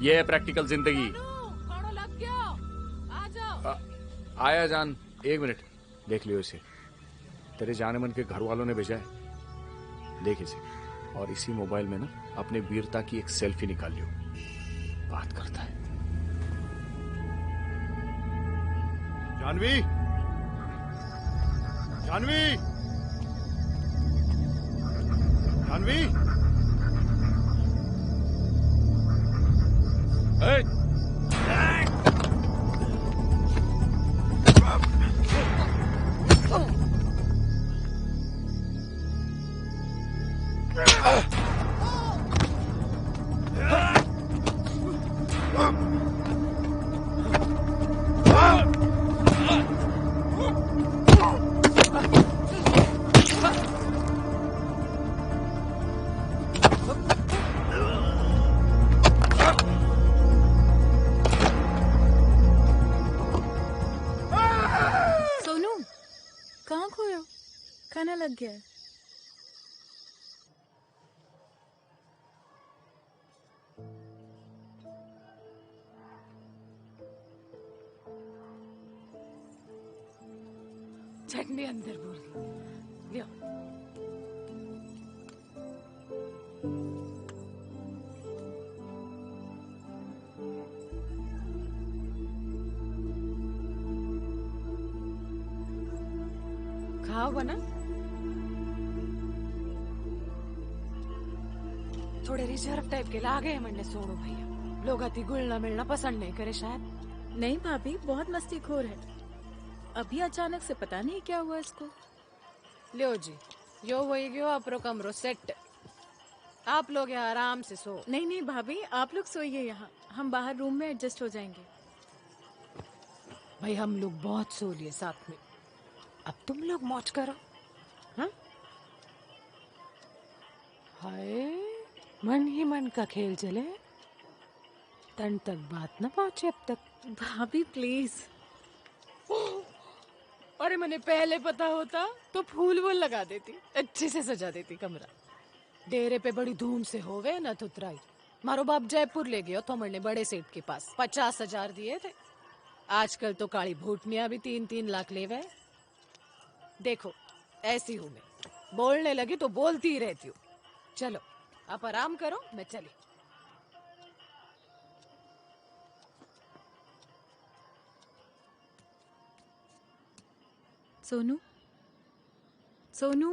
ये है प्रैक्टिकल जिंदगी।
लग गया, आ जाओ।
आया जान, एक मिनट देख लियो इसे। तेरे जाने मन के घर वालों ने भेजा है, देख इसे। और इसी मोबाइल में ना अपने वीरता की एक सेल्फी निकाल लियो। बात करता है।
जानवी, जानवी, जानवी।
लग गया है।
चटनी अंदर भूल गई। लियो। खाओ ना। थोड़े रिजर्व टाइप के लागे हैं मन्ने सोनू भैया। लोग अति गुलना मिलना पसंद नहीं करे शायद।
नहीं भाभी, बहुत मस्तीखोर है। अभी अचानक से पता नहीं क्या हुआ इसको।
लियो जी, यो वही गयो अपरो कमरो सेट। आप लोग यहाँ आराम से सो।
नहीं नहीं भाभी, आप लोग सोइए यहाँ, हम बाहर रूम में एडजस्ट हो जाएंगे।
भाई हम लोग बहुत सो लिए साथ में, अब तुम लोग मौज करो। हाँ? हाय, मन ही मन का खेल चले, तन तक बात न पहुंचे अब तक।
भाभी प्लीज।
अरे मैंने पहले पता होता तो फूल वूल लगा देती, अच्छे से सजा देती कमरा। डेरे पे बड़ी धूम से होवे न तुतराई। मारो बाप जयपुर ले गयो तो मैंने बड़े सेठ के पास 50,000 दिए थे। आजकल तो काली भूटनिया भी 3-3 लाख ले गए। देखो ऐसी हूं मैं, बोलने लगी तो बोलती ही रहती हूँ। चलो आप आराम करो, मैं चली।
सोनू, सोनू,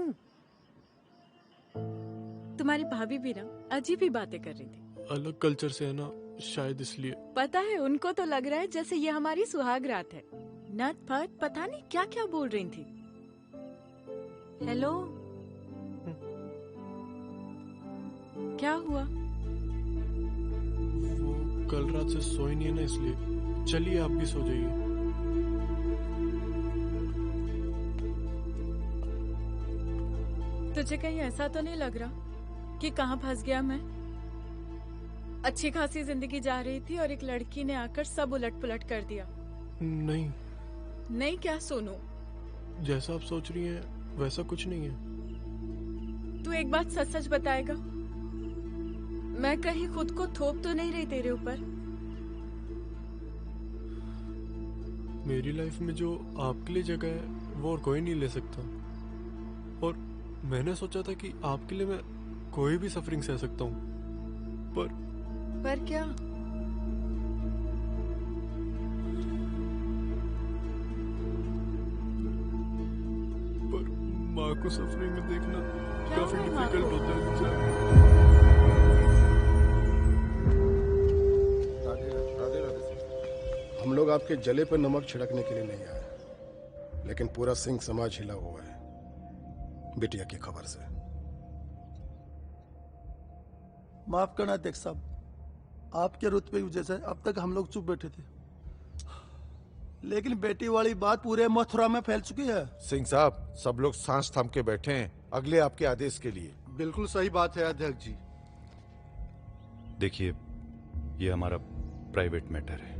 तुम्हारी भाभी भी ना अजीब ही बातें कर रही थी।
अलग कल्चर से है ना, शायद इसलिए।
पता है, उनको तो लग रहा है जैसे ये हमारी सुहाग रात है। नट फट पता नहीं क्या क्या बोल रही थी। हेलो, क्या हुआ?
वो कल रात से सोई नहीं है ना, इसलिए। चलिए आप भी सो जाइए।
तुझे कहीं ऐसा तो नहीं लग रहा कि कहाँ फंस गया मैं? अच्छी खासी जिंदगी जा रही थी और एक लड़की ने आकर सब उलट पुलट कर दिया।
नहीं।
नहीं क्या सोनू?
जैसा आप सोच रही हैं वैसा कुछ नहीं है।
तू एक बात सच सच बताएगा? मैं कहीं खुद को थोप तो नहीं रही तेरे ऊपर?
मेरी लाइफ में जो आपके लिए जगह है वो और कोई नहीं ले सकता। और मैंने सोचा था कि आपके लिए मैं कोई भी सफरिंग सह सकता हूँ, पर
क्या?
माँ को सफरिंग में देखना काफी डिफिकल्ट होता है मुझे।
हम लोग आपके जले पर नमक छिड़कने के लिए नहीं आए, लेकिन पूरा सिंह समाज हिला हुआ है बिटिया की खबर से।
माफ करना अध्यक्ष साहब, आपके रुतबे की वजह से अब तक हम लोग चुप बैठे थे, लेकिन बेटी वाली बात पूरे मथुरा में फैल चुकी है।
सिंह साहब, सब लोग सांस थाम के बैठे हैं अगले आपके आदेश के लिए।
बिल्कुल सही बात है अध्यक्ष जी।
देखिए, ये हमारा प्राइवेट मैटर है,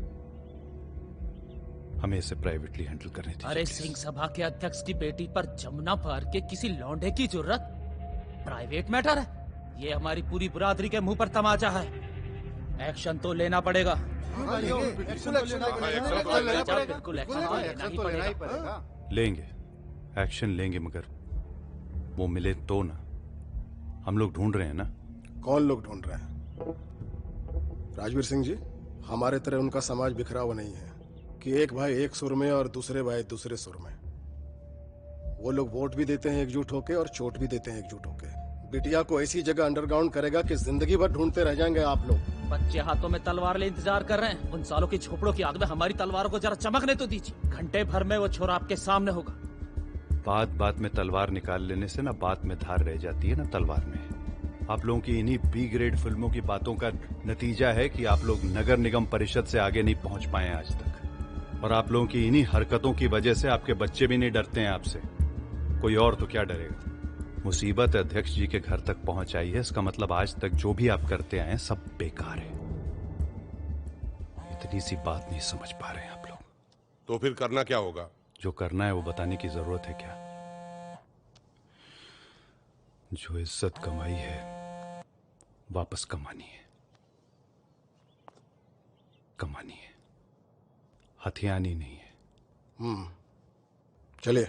हमें इसे प्राइवेटली हैंडल करने दीजिए।
अरे सिंह सभा के अध्यक्ष की बेटी पर जमुना पार के किसी लौंडे की जुर्रत? प्राइवेट मैटर है ये, हमारी पूरी बिरादरी के मुंह पर तमाचा है। एक्शन तो लेना पड़ेगा। बिल्कुल एक्शन तो लेना ही पड़ेगा।
लेंगे, एक्शन लेंगे, मगर वो मिले तो ना। हम लोग ढूंढ रहे हैं ना।
कौन लोग ढूंढ रहे हैं? राजवीर सिंह जी, हमारे तरह उनका समाज बिखरा हुआ नहीं है कि एक भाई एक सुर में और दूसरे भाई दूसरे सुर में। वो लोग वोट भी देते हैं एकजुट होके और चोट भी देते हैं एकजुट होके। बिटिया को ऐसी जगह अंडरग्राउंड करेगा कि जिंदगी भर ढूंढते रह जाएंगे आप लोग।
बच्चे हाथों में तलवार ले इंतजार कर रहे हैं। उन सालों की झोपड़ों की आग में हमारी तलवारों को जरा चमकने तो दीजिए। घंटे भर में वो छोरा आपके सामने होगा।
बात बात में तलवार निकाल लेने से ना बात में धार रह जाती है ना तलवार में। आप लोगों की इन्हीं बी ग्रेड फिल्मों की बातों का नतीजा है कि आप लोग नगर निगम परिषद से आगे नहीं पहुंच पाए आज तक, और आप लोगों की इन्हीं हरकतों की वजह से आपके बच्चे भी नहीं डरते हैं आपसे। कोई और तो क्या डरेगा। मुसीबत अध्यक्ष जी के घर तक पहुंच आई है, इसका मतलब आज तक जो भी आप करते आए सब बेकार है। इतनी सी बात नहीं समझ पा रहे हैं आप लोग।
तो फिर करना क्या होगा?
जो करना है वो बताने की जरूरत है क्या? जो इज्जत कमाई है वापस कमानी है, हथियानी नहीं है।
चलिए।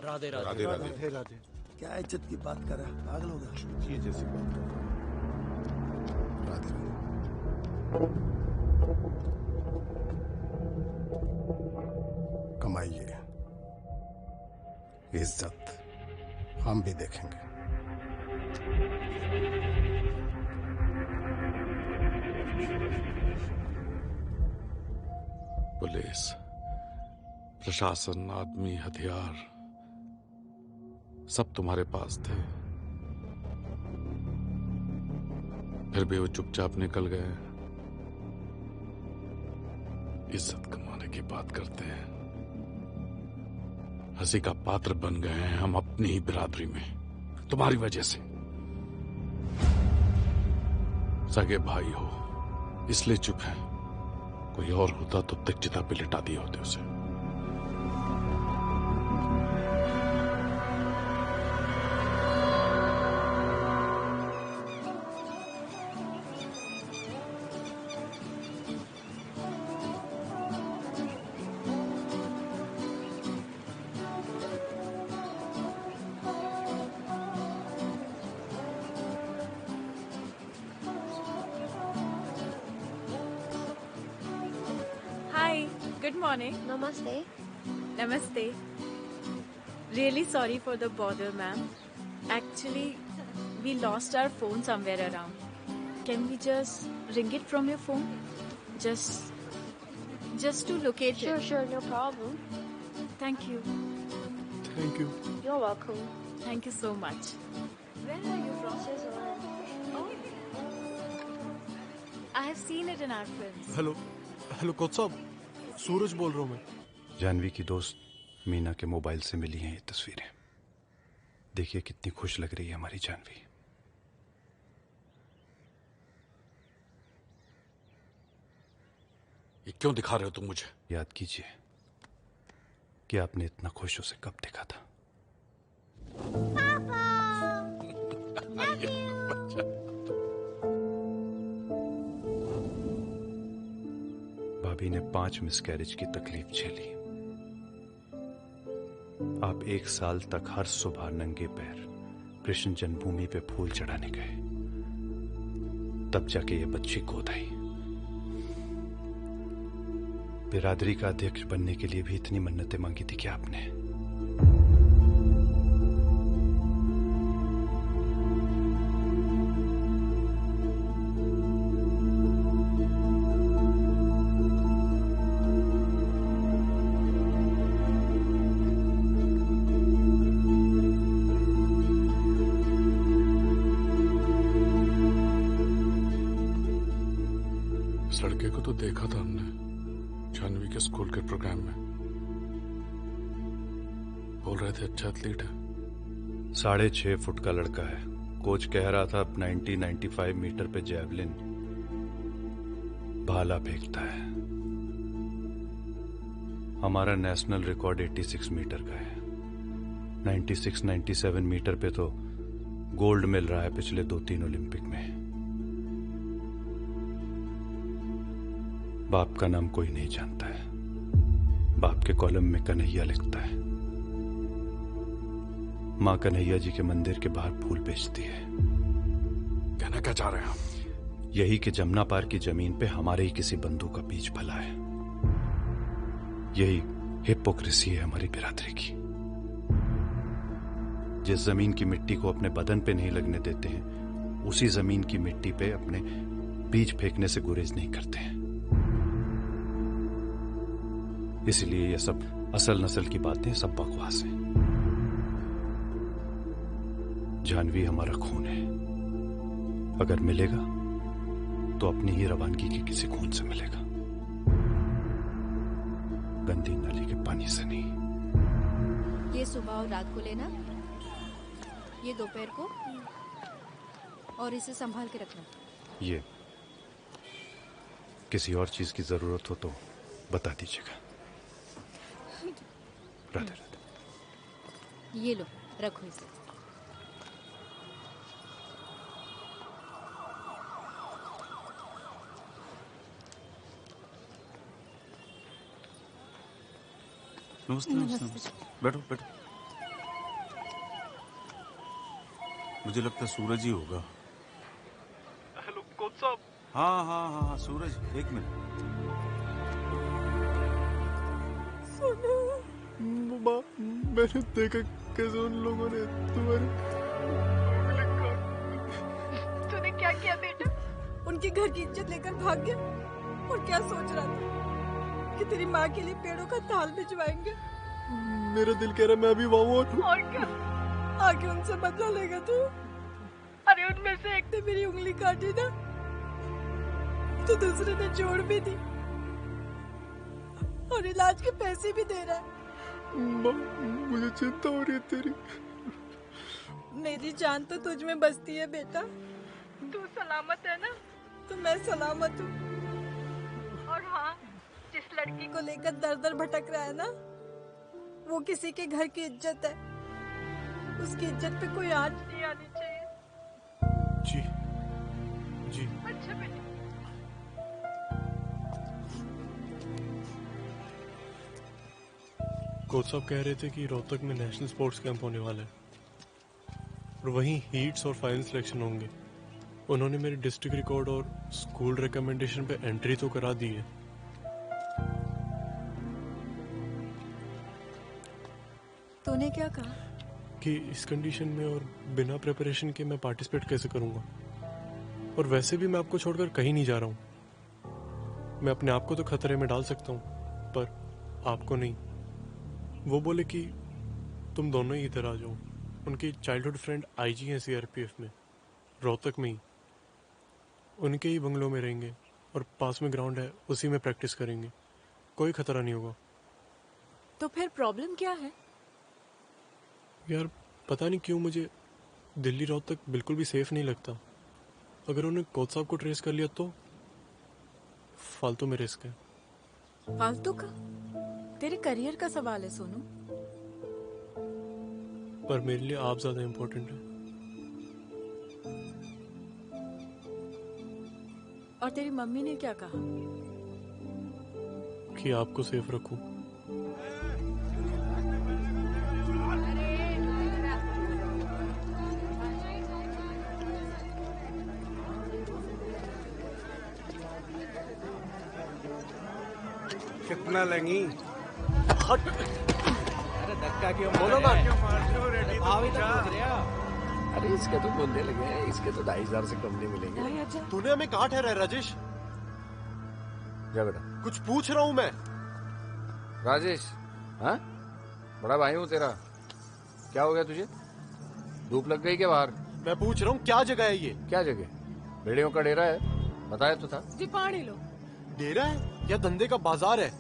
राधे राधे
राधे राधे।
राधे राधे। क्या इज्जत की बात कर रहा है, पागल होगा।
ये जैसी बात है।
राधे कमाइए इज्जत, हम भी देखेंगे।
पुलिस, प्रशासन, आदमी, हथियार सब तुम्हारे पास थे, फिर भी वो चुपचाप निकल गए। इज्जत कमाने की बात करते हैं, हंसी का पात्र बन गए हैं हम अपनी ही बिरादरी में, तुम्हारी वजह से। सगे भाई हो इसलिए चुप है, कोई और होता तो चिता पे लिटा दिए होते उसे।
Good morning.
Namaste.
Namaste. Really sorry for the bother, ma'am. Actually, we lost our phone somewhere around. Can we just ring it from your phone? Just to locate it.
Sure, no problem.
Thank you.
Thank you.
You're welcome.
Thank you so much.
Where are your process on?
Oh. I have seen it in our films.
Hello coach साहब, सूरज बोल रहा हूँ मैं।
जानवी की दोस्त मीना के mobile से मिली हैं ये तस्वीरें। देखिए कितनी खुश लग रही है हमारी जानवी।
ये क्यों दिखा रहे हो तुम मुझे?
याद कीजिए कि आपने इतना खुश उसे कब देखा था। भाभी ने 5 मिसकैरेज की तकलीफ झेली। आप 1 साल तक हर सुबह नंगे पैर कृष्ण जन्मभूमि पे फूल चढ़ाने गए, तब जाके ये बच्ची गोद आई। बिरादरी का अध्यक्ष बनने के लिए भी इतनी मन्नतें मांगी थी क्या आपने?
इस लड़के को तो देखा था हमने जानवी के स्कूल के प्रोग्राम में। बोल रहे थे अच्छा एथलीट है।
6.5 फुट का लड़का है। कोच कह रहा था 90-95 मीटर पे जैवलिन भाला फेंकता है। हमारा नेशनल रिकॉर्ड 86 मीटर का है। 96-97 मीटर पे तो गोल्ड मिल रहा है पिछले 2-3 ओलंपिक में। बाप का नाम कोई नहीं जानता है। बाप के कॉलम में कन्हैया लिखता है। माँ कन्हैया जी के मंदिर के बाहर फूल बेचती है।
कहना क्या चाह रहे हैं आप?
यही कि जमुना पार की जमीन पे हमारे ही किसी बंधु का बीज फला है। यही हिपोक्रेसी है हमारी बिरादरी की। जिस जमीन की मिट्टी को अपने बदन पे नहीं लगने देते हैं, उसी जमीन की मिट्टी पे अपने बीज फेंकने से गुरेज नहीं करते हैं। इसलिए ये सब असल नस्ल की बातें सब बकवास हैं। जानवी हमारा खून है। अगर मिलेगा तो अपनी ही रवानगी के किसी खून से मिलेगा, गंदी नाली के पानी से नहीं।
ये सुबह और रात को लेना, ये दोपहर को, और इसे संभाल के रखना।
ये किसी और चीज की जरूरत हो तो बता दीजिएगा। राधे राधे।
ये लो, रखो इसे।
नमस्ते नमस्ते। बैठो बैठो। मुझे लगता है सूरज ही होगा।
हेलो कोच साहब।
हाँ हाँ हाँ सूरज, एक मिनट।
मैंने देखा कैसे उन लोगों ने तुम्हारे।
तूने क्या किया बेटा? उनके घर की इज्जत लेकर भाग गया। और क्या सोच रहा था कि तेरी माँ के लिए पेड़ों का ताल भिजवाएंगे?
मेरा दिल कह रहा मैं अभी वहाँ और
क्या? आगे उनसे बदला लेगा तू? अरे उनमें से एक ने मेरी उंगली काटी ना, तो दूसरे ने जोड़ भी दी और इलाज के पैसे भी दे रहा है।
मुझे चिंता हो रही है तेरी।
मेरी जान तो तुझ में बसती है बेटा। तू सलामत है ना? तो मैं सलामत हूँ। और हाँ, जिस लड़की को लेकर दर दर भटक रहा है ना, वो किसी के घर की इज्जत है। उसकी इज्जत पे कोई आंच नहीं आनी चाहिए।
जी जी।
अच्छा बेटा।
कोच साहब कह रहे थे कि रोहतक में नेशनल स्पोर्ट्स कैंप होने वाला है और वहीं हीट्स और फाइनल सिलेक्शन होंगे। उन्होंने मेरे डिस्ट्रिक्ट रिकॉर्ड और स्कूल रिकमेंडेशन पे एंट्री तो करा दी है।
तूने क्या कहा?
कि इस कंडीशन में और बिना प्रिपरेशन के मैं पार्टिसिपेट कैसे करूंगा? और वैसे भी मैं आपको छोड़कर कहीं नहीं जा रहा हूँ। मैं अपने आप को तो खतरे में डाल सकता हूँ, पर आपको नहीं। वो बोले कि तुम दोनों ही इधर आ जाओ। उनकी चाइल्डहुड फ्रेंड आईजी हैं सीआरपीएफ में, रोहतक में ही। उनके ही बंगलों में रहेंगे और पास में ग्राउंड है, उसी में प्रैक्टिस करेंगे। कोई खतरा नहीं होगा।
तो फिर प्रॉब्लम क्या है?
यार पता नहीं क्यों मुझे दिल्ली रोहतक बिल्कुल भी सेफ नहीं लगता। अगर उन्हें कोच साहब को ट्रेस कर लिया तो फालतू में रिस्क है।
फालतू का? तेरे करियर का सवाल है सोनू।
पर मेरे लिए आप ज्यादा इम्पोर्टेंट है।
और तेरी मम्मी ने क्या कहा?
कि आपको सेफ रखूं।
कितना लेंगी?
अरे धक्का क्यों
बोलो ना,
क्यों
मारते हो? रेडी
भाव ही तो पूछ रहे हो।
अरे इसके तो बोलने लगे हैं, इसके तो 2,500 से कम नहीं मिलेंगे।
तूने हमें कहाँ ठहरा है राजेश?
जा बेटा।
कुछ पूछ रहा हूँ मैं।
राजेश, हाँ बड़ा भाई हूँ तेरा। क्या हो गया तुझे? धूप लग गई क्या बाहर?
मैं पूछ रहा हूँ क्या जगह है ये?
क्या जगह? भेड़ियों का डेरा है, बताया तो था।
जी पानी लो।
डेरा है या धंधे का बाजार है?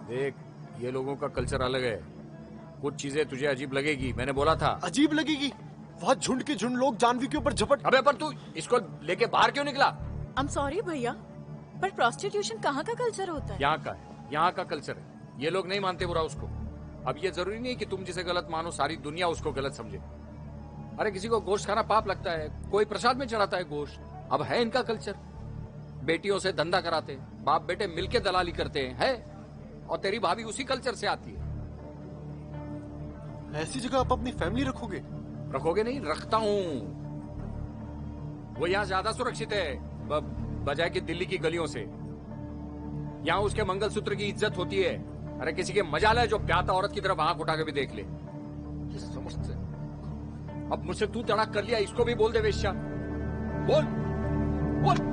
देख, ये लोगों का कल्चर अलग है। कुछ चीजें तुझे अजीब लगेगी, मैंने बोला था।
अजीब लगेगी? वहाँ झुंड के झुंड लोग जानवी के ऊपर झपट।
अबे पर तू इसको लेके बाहर क्यों निकला?
I'm sorry भैया, पर प्रोस्टिट्यूशन कहाँ का कल्चर होता है?
यहाँ का है, यहाँ का कल्चर है। ये लोग नहीं मानते बुरा उसको। अब ये जरूरी नहीं कि तुम जिसे गलत मानो सारी दुनिया उसको गलत समझे। अरे किसी को गोश्त खाना पाप लगता है, कोई प्रसाद में चढ़ाता है गोश्त। अब है इनका कल्चर, बेटियों से धंधा कराते हैं, बाप बेटे मिलके दलाली करते हैं, है? और तेरी भाभी उसी कल्चर से आती है।
ऐसी जगह आप अपनी फैमिली रखोगे?
रखोगे नहीं, रखता हूँ। वो यहाँ ज्यादा सुरक्षित है बजाय कि दिल्ली की गलियों से। यहाँ उसके मंगलसूत्र की इज्जत होती है। अरे किसी के मजाल है जो प्याता औरत की तरफ आंख उठा के भी देख ले। समझते? अब मुझसे तू तड़ाक कर लिया, इसको भी बोल दे वेश्या। बोल बोल।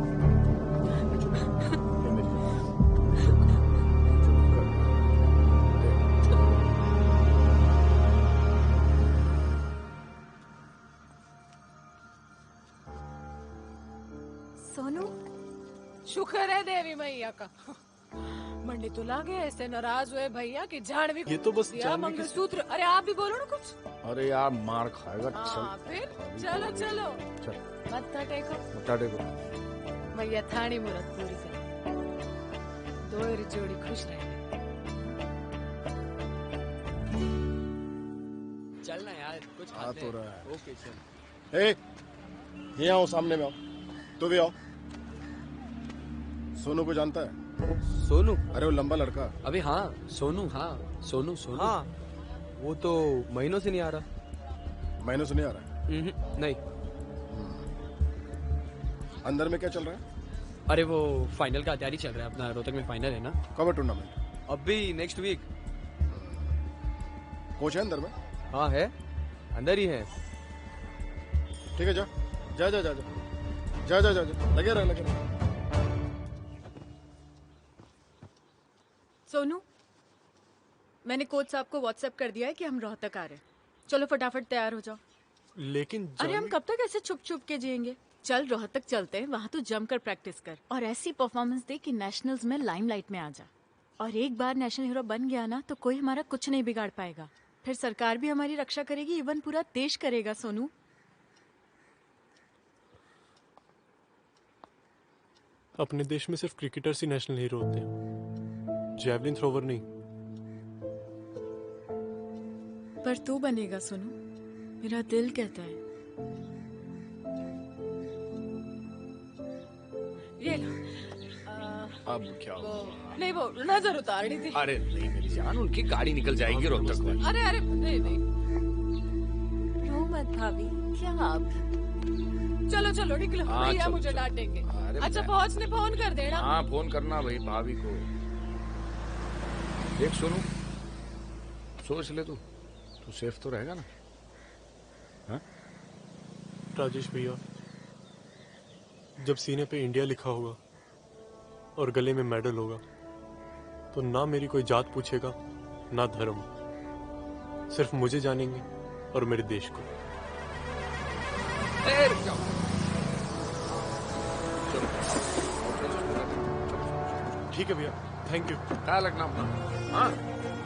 सोनू,
शुक्र है देवी मैया का। मंडी तो लागे ऐसे नाराज हुए भैया कि जान भी
ये तो बस
दिया मंगलसूत्र। अरे आप भी बोलो ना कुछ।
अरे यार मार खाएगा।
हाँ, फिर चलो चलो
चल
मत्था टेको।
मत्था टेको।
मैया थानी मुराद पूरी कर, दोहरी जोड़ी खुश रहे।
चलना यार, कुछ
आ तो रहा है।
ओके चल।
ए, ये आओ, सामने में आओ। तू भी आओ। सोनू को जानता है?
सोनू?
अरे वो लंबा लड़का।
अबे हाँ सोनू, हाँ सोनू सोनू। हाँ वो तो महीनों से नहीं आ रहा।
महीनों से नहीं आ रहा है?
नहीं।
अंदर में क्या चल रहा है?
अरे वो फाइनल का तैयारी चल रहा है, अपना रोहतक में फाइनल है ना।
कब है टूर्नामेंट?
अभी नेक्स्ट वीक।
कोच है अंदर में?
हाँ है, अंदर ही है।
ठीक है, जा जा जा जा जा जा जा जा जा लगे रहा लगे रहा।
सोनू, मैंने कोच साहब को व्हाट्सएप कर दिया है कि हम रोहतक आ रहे हैं। चलो फटाफट तैयार हो जाओ।
लेकिन
अरे हम कब तक ऐसे छुप छुप के जिएंगे? चल रोहतक चलते हैं, वहाँ तो जमकर प्रैक्टिस कर और ऐसी परफॉर्मेंस दे कि नेशनल्स में लाइमलाइट में आ जा। और एक बार नेशनल हीरो बन गया ना तो कोई हमारा कुछ नहीं बिगाड़ पाएगा। फिर सरकार भी हमारी रक्षा करेगी, इवन पूरा देश करेगा। सोनू,
अपने देश में सिर्फ क्रिकेटर्स ही नेशनल हीरो होते हैं, जैवलिन थ्रोवर नहीं।
पर तू बनेगा सोनू, मेरा दिल कहता है।
ये लो।
अब क्या
वो नहीं, वो नजर उतारनी थी।
अरे नहीं मेरी जान, उनकी गाड़ी निकल जाएगी रोहतक में।
अरे अरे नहीं नहीं,
रो मत भाभी, क्या आप?
चलो चलो निकलो,
हाँ,
भैया
चलो,
मुझे
चलो।
डांटेंगे।
अरे
अच्छा
मैं-
पहुँचने फोन कर देना।
हाँ फोन करना भाई भाभी को। देख सोनू, सोच ले तू सेफ तो रहेगा ना? हाँ?
राजेश भैया, जब सीने पे इंडिया लिखा होगा और गले में मेडल होगा तो ना मेरी कोई जात पूछेगा ना धर्म, सिर्फ मुझे जानेंगे और मेरे देश को। ठीक है भैया, थैंक यू।
ख्याल रखना अपना। हाँ,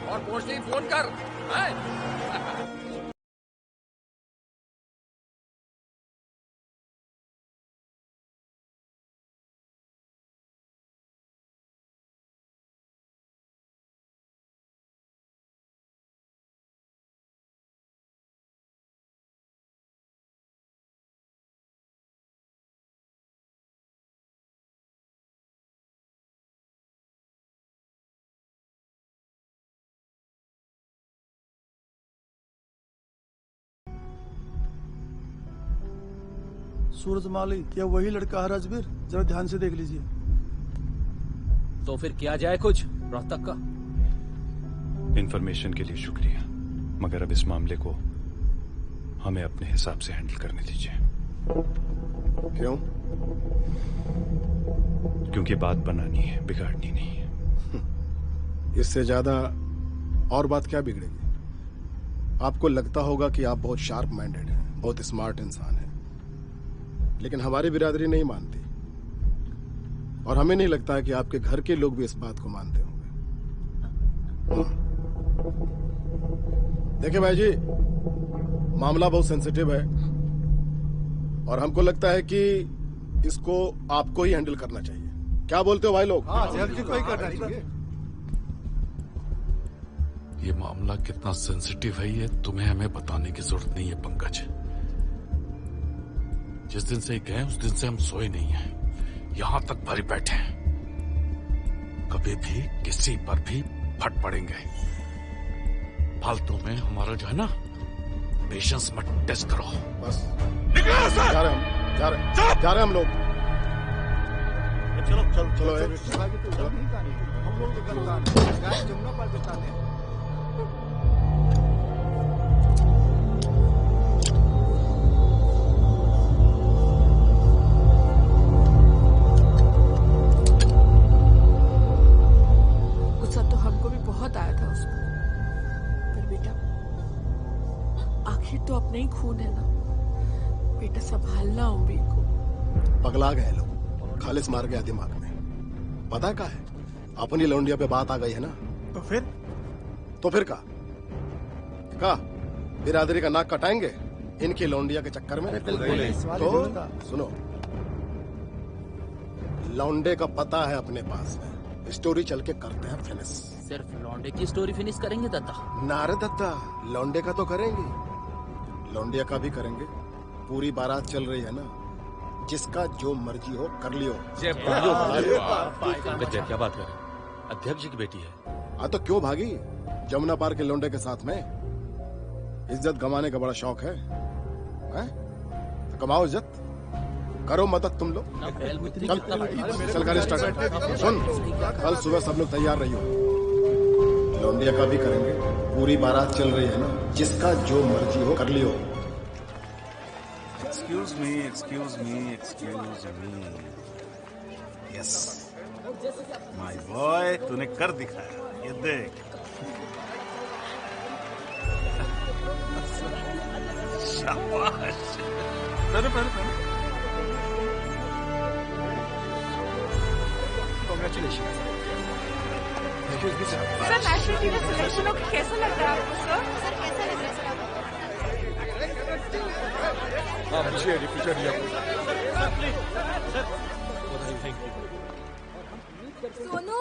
और पहुंचते ही फोन कर। हैं?
सूरजमाली, क्या वही लड़का है राजवीर? जरा ध्यान से देख लीजिए।
तो फिर किया जाए कुछ रोहतक का?
इन्फॉर्मेशन के लिए शुक्रिया, मगर अब इस मामले को हमें अपने हिसाब से हैंडल करने दीजिए।
क्यों?
क्योंकि बात बनानी है, बिगाड़नी नहीं है।
इससे ज्यादा और बात क्या बिगड़ेगी? आपको लगता होगा कि आप बहुत शार्प माइंडेड हैं, बहुत स्मार्ट इंसान हैं, लेकिन हमारी बिरादरी नहीं मानती। और हमें नहीं लगता है कि आपके घर के लोग भी इस बात को मानते होंगे। देखिए भाई जी, मामला बहुत सेंसिटिव है और हमको लगता है कि इसको आपको ही हैंडल करना चाहिए। क्या बोलते हो भाई लोग?
अध्यक्ष जी को ही करना चाहिए।
ये मामला कितना सेंसिटिव है ये तुम्हें हमें बताने की जरूरत नहीं है पंकज। जिस दिन से गए उस दिन से हम सोए नहीं हैं, यहां तक भरे बैठे हैं। कभी भी किसी पर भी फट पड़ेंगे। फालतू में हमारा जो है ना पेशेंस मत टेस्ट करो।
बस निकलो सर। जा रहे हम लोग।
चलो चलो चलो
हम लोग
जमुना पार बताते हैं।
गुस्सा तो हमको भी बहुत आया था उस पर बेटा आखिर तो अपना ही खून है ना बेटा, संभालना उम्मीद को।
पगला गए लोग, खालिस मार गया दिमाग में। पता क्या है, अपनी लौंडिया पे बात आ गई है ना। तो फिर का बिरादरी का नाक कटाएंगे इनकी लौंडिया के चक्कर में। तो सुनो, लौंडे का पता है अपने पास में, स्टोरी चल के करते हैं फिनिश।
सिर्फ लौंडे की स्टोरी फिनिश करेंगे दत्ता?
नारे दत्ता, लौंडे का तो करेंगे, लौंडिया का भी करेंगे। पूरी बारात चल रही है ना, जिसका जो मर्जी हो कर लियो।
क्या बात कर, अध्यक्ष जी की बेटी है।
हाँ तो क्यों भागी? जमुना पार के लौंडे के साथ में इज्जत गंवाने का बड़ा शौक है, हैं? तो कमाओ इज्जत, करो मदद तुम लोग। चल गाड़ी स्टार्ट। सुन, कल सुबह सब लोग तैयार रहियो, लौंडिया का भी करेंगे। पूरी बारात चल रही है ना, जिसका जो मर्जी हो कर लियो।
Excuse me. Yes my boy, तूने कर दिखाया। ये देख, शाबाश।
Congratulations.
सर नेशनल टीम में सिलेक्शन होकर कैसा लग रहा है आपको सर? सर कैसा लग रहा है सर आपको?
आप पीछे
सोनू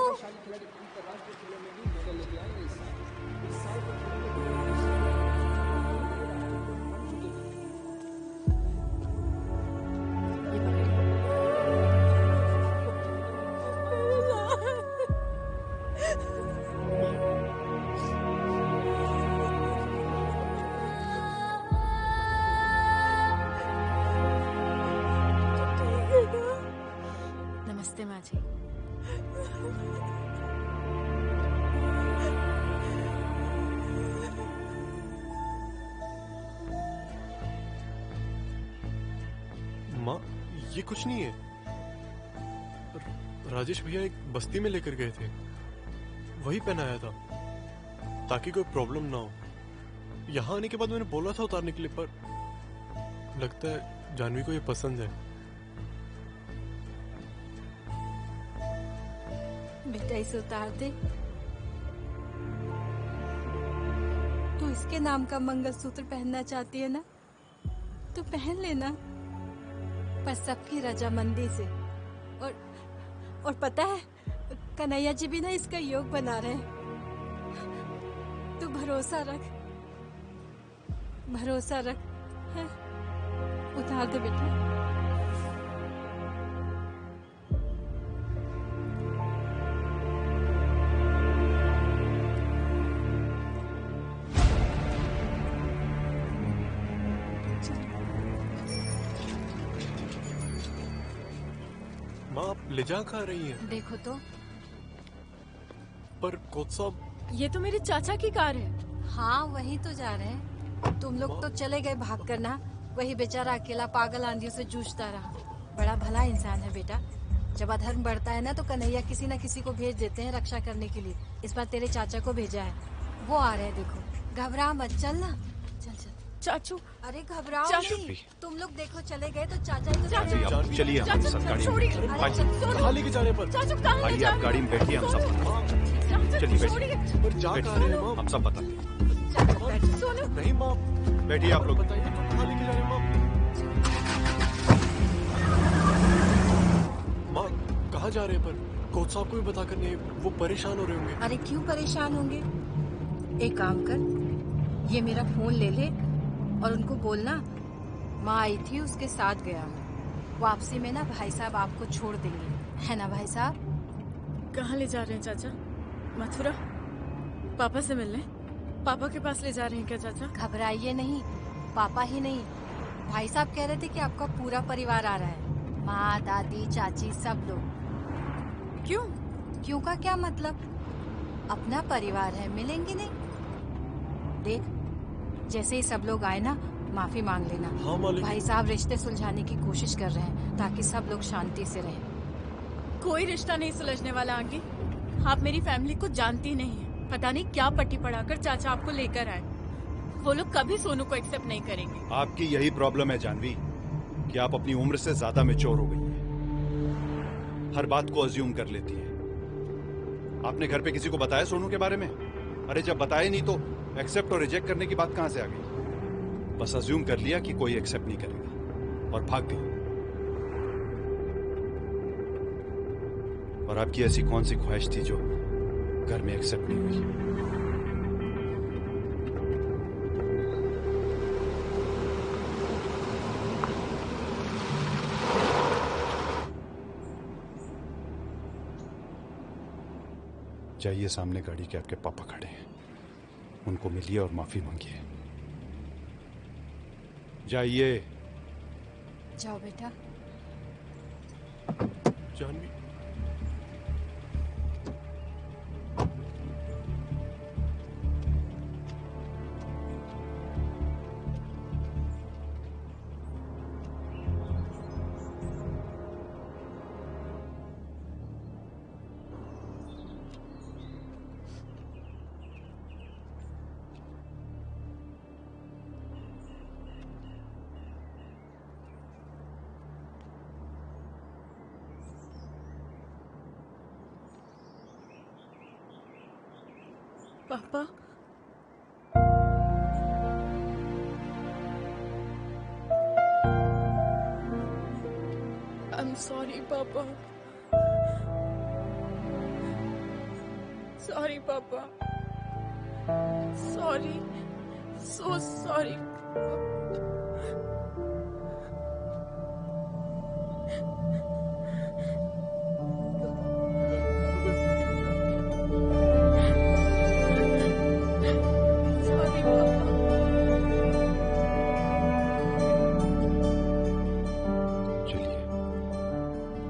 नमस्ते माँ जी।
माँ, ये कुछ नहीं है। राजेश भैया एक बस्ती में लेकर गए थे, वही पहनाया था ताकि कोई प्रॉब्लम ना हो। यहाँ आने के बाद मैंने बोला था उतारने के लिए, पर लगता है जानवी को ये पसंद है।
बेटा इसे उतार दे। तू इसके नाम का मंगलसूत्र पहनना चाहती है ना, तो पहन लेना, पर सबकी रजामंदी से। और पता है कन्हैया जी भी ना इसका योग बना रहे हैं। तू भरोसा रख है? उतार दे बेटा।
माँ, आप ले जा कहाँ रही हैं?
देखो तो।
पर कोच साहब,
ये तो मेरे चाचा की कार है। हाँ वही तो जा रहे हैं। तुम लोग तो चले गए भाग कर ना, वही बेचारा अकेला पागल आंधियों से जूझता रहा। बड़ा भला इंसान है बेटा। जब अधर्म बढ़ता है ना तो कन्हैया किसी न किसी को भेज देते हैं रक्षा करने के लिए। इस बार तेरे चाचा को भेजा है, वो आ रहे हैं। देखो, घबरा मत, चल ना, चल चल।
चाचू
अरे घबराओ
चाचू।
नहीं, तुम लोग देखो चले गए तो चाचा ही तो
चाचू,
चले गए।
चलिए हमारे साथ गाड़ी में
छोड़िए।
बैठिए।
अरे
आइए।
सोनू,
कहाँ लेके जा रहे हैं पर?
चाचू कहाँ ले
आइए
जा
आप गाड़ी में बैठिए, हम सब चलिए
छोड़िए।
बैठिए, हम सब बताते हैं।
सोनू
नहीं माँ,
बैठिए आप लोग।
बताइए तो कहाँ लेके जा रहे हैं माँ? माँ कहाँ जा रहे हैं पर? कोच साहब को भी बता कर नहीं, वो परेशान हो रहे होंगे।
अरे क्यों परेशान होंगे? एक काम कर, ये मेरा फोन ले ले और उनको बोलना माँ आई थी, उसके साथ गया हूँ। वापसी में ना भाई साहब आपको छोड़ देंगे, है ना भाई साहब?
कहाँ ले जा रहे हैं चाचा? मथुरा? पापा से मिलने? पापा के पास ले जा रहे हैं क्या चाचा?
घबराइए नहीं, पापा ही नहीं, भाई साहब कह रहे थे कि आपका पूरा परिवार आ रहा है, माँ दादी चाची सब लोग।
क्यों?
क्यों का क्या मतलब? अपना परिवार है, मिलेंगे नहीं? देख, जैसे ही सब लोग आए ना, माफी मांग लेना।
हाँ मालिक।
भाई साहब रिश्ते सुलझाने की कोशिश कर रहे हैं ताकि सब लोग शांति से रहें।
कोई रिश्ता नहीं सुलझने वाला आंटी। आप मेरी फैमिली को जानती नहीं है। पता नहीं क्या पट्टी पढ़ाकर चाचा आपको लेकर आए। वो लोग कभी सोनू को एक्सेप्ट नहीं करेंगे।
आपकी यही प्रॉब्लम है जानवी, कि आप अपनी उम्र से ज्यादा मैच्योर हो गई हैं। हर बात को अज्यूम कर लेती है। आपने घर पे किसी को बताया सोनू के बारे में? अरे जब बताया नहीं तो एक्सेप्ट और रिजेक्ट करने की बात कहां से आ गई? बस अज्यूम कर लिया कि कोई एक्सेप्ट नहीं करेगा और भाग गई। और आपकी ऐसी कौन सी ख्वाहिश थी जो घर में एक्सेप्ट नहीं हुई? जाइए, सामने गाड़ी के आपके पापा खड़े हैं, उनको मिलिए और माफी मांगिए। जाइए।
जाओ बेटा।
जानवी,
पापा I'm sorry पापा। Sorry पापा। Sorry, so sorry।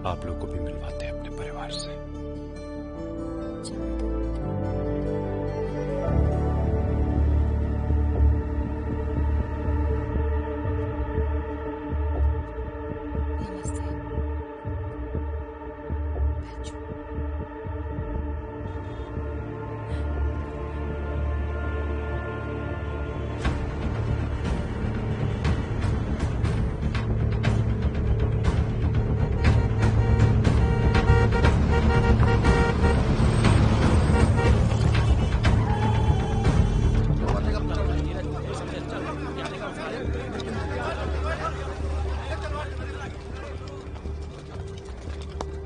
आप लोग को भी मिलवाते हैं अपने परिवार से।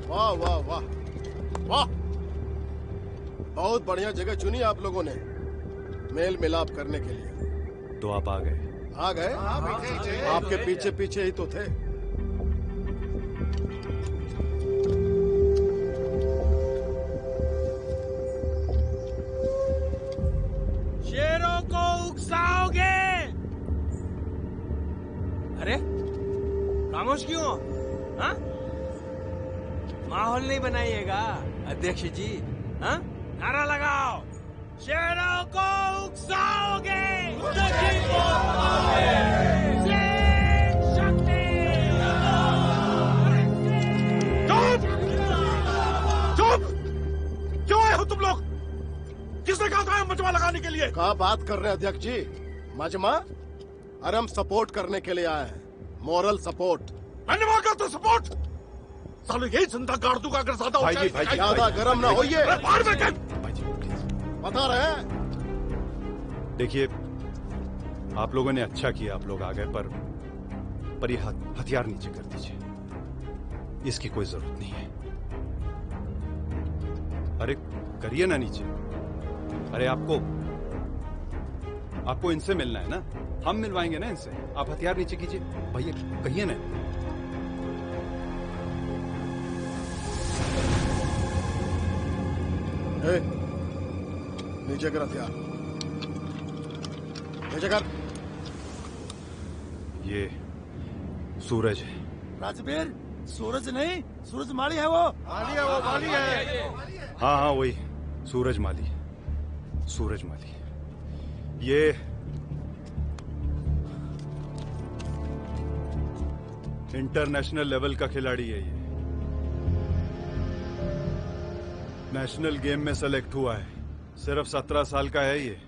वाह वाह वाह वाह, बहुत बढ़िया जगह चुनी आप लोगों ने मेल मिलाप करने के लिए।
तो आप आ गए?
आ गए? आपके पीछे पीछे ही तो थे।
शेरों को उकसाओगे? अरे खामोश क्यों हो? हाँ? माहौल नहीं बनाइएगा अध्यक्ष जी। हाँ? नारा लगाओ, शेरों को उकसाओगे?
चुप! क्यों आए हो तुम लोग? किसने कहा था मजमा लगाने के लिए?
कहा बात कर रहे हैं अध्यक्ष जी? मजमा? अरे हम सपोर्ट करने के लिए आए हैं, मॉरल सपोर्ट।
मैंने मांगा तो सपोर्ट। सालो यही जिंदा गाड़ दूंगा अगर ज्यादा
भाई जी, ज्यादा गर्म ना होइए।
बाहर में कर।
बता रहे हैं।
देखिए, आप लोगों ने अच्छा किया, आप लोग आ गए, पर ये हथियार नीचे कर दीजिए, इसकी कोई जरूरत नहीं है। अरे करिए ना नीचे। अरे आपको इनसे मिलना है ना, हम मिलवाएंगे ना इनसे। आप हथियार नीचे कीजिए भैया, कहिए ना।
नीचे कर हथियार, नीचे कर।
ये सूरज है।
राजवीर, सूरज नहीं, सूरज माली है वो।
माली है वो, माली है।
हाँ वही सूरज माली। सूरज माली ये इंटरनेशनल लेवल का खिलाड़ी है। ये नेशनल गेम में सेलेक्ट हुआ है। सिर्फ 17 साल का है। ये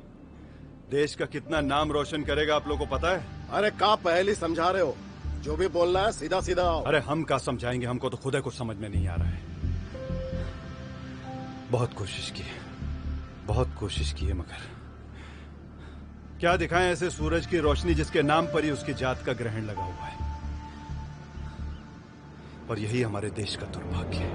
देश का कितना नाम रोशन करेगा आप लोगों को पता है?
अरे का पहली समझा रहे हो? जो भी बोलना है सीधा सीधा आओ।
अरे हम का समझाएंगे, हमको तो खुद कुछ समझ में नहीं आ रहा है। बहुत कोशिश की है, बहुत कोशिश की है, मगर क्या दिखाएं ऐसे सूरज की रोशनी जिसके नाम पर ही उसकी जात का ग्रहण लगा हुआ है। और यही हमारे देश का दुर्भाग्य है।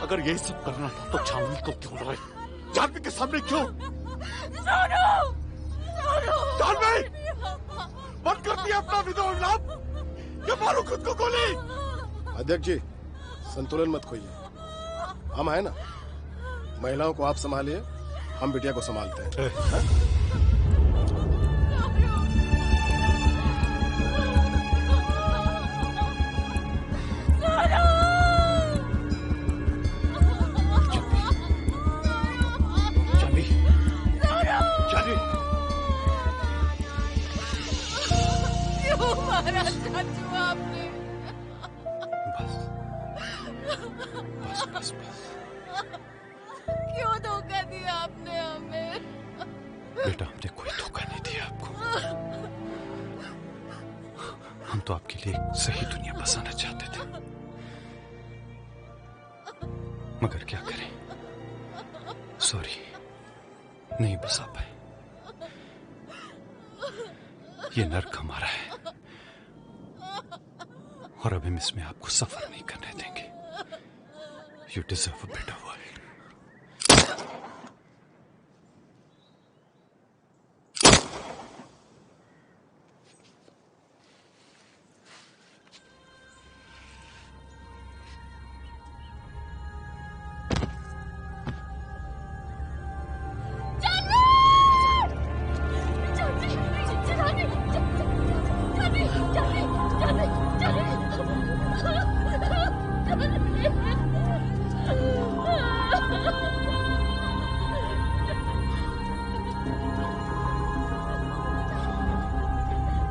अगर यही सब करना था तो जानवी को क्यों लाए? जानवी के सामने क्यों? जानवी बंद कर दिया अपना विद्रोह लाभ, ये मारो खुद को गोली।
अध्यक्ष जी, संतुलन मत खोइए। हम है ना, महिलाओं को आप संभालिए, हम बिटिया को संभालते हैं।
क्यों धोखा दिया आपने हमें?
बेटा, हमने कोई धोखा नहीं दिया आपको। हम तो आपके लिए एक सही दुनिया बसाना चाहते थे, मगर क्या करें, सॉरी, नहीं बसा पाए। ये नर्क हमारा है और अब हम इसमें आपको सफर नहीं करने देंगे। You deserve a better world.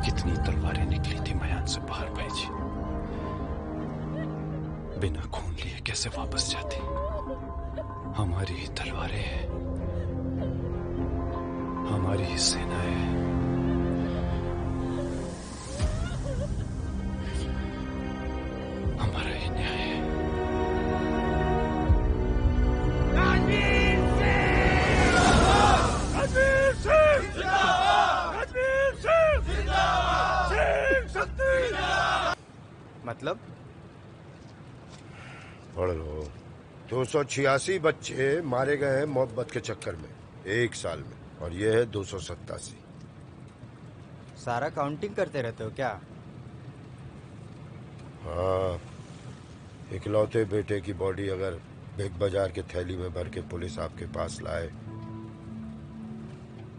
कितनी तलवारें निकली थी मयान से बाहर भेजी, बिना खून लिए कैसे वापस जाती? हमारी ही तलवारें हैं, हमारी ही सेना है। हमारा ही न्याय है।
मतलब पढ़ लो। 286 बच्चे मारे गए हैं मोहब्बत के चक्कर में 1 साल में, और ये है 287।
सारा काउंटिंग करते रहते हो क्या?
हाँ, इकलौते बेटे की बॉडी अगर बिग बाजार के थैली में भर के पुलिस आपके पास लाए,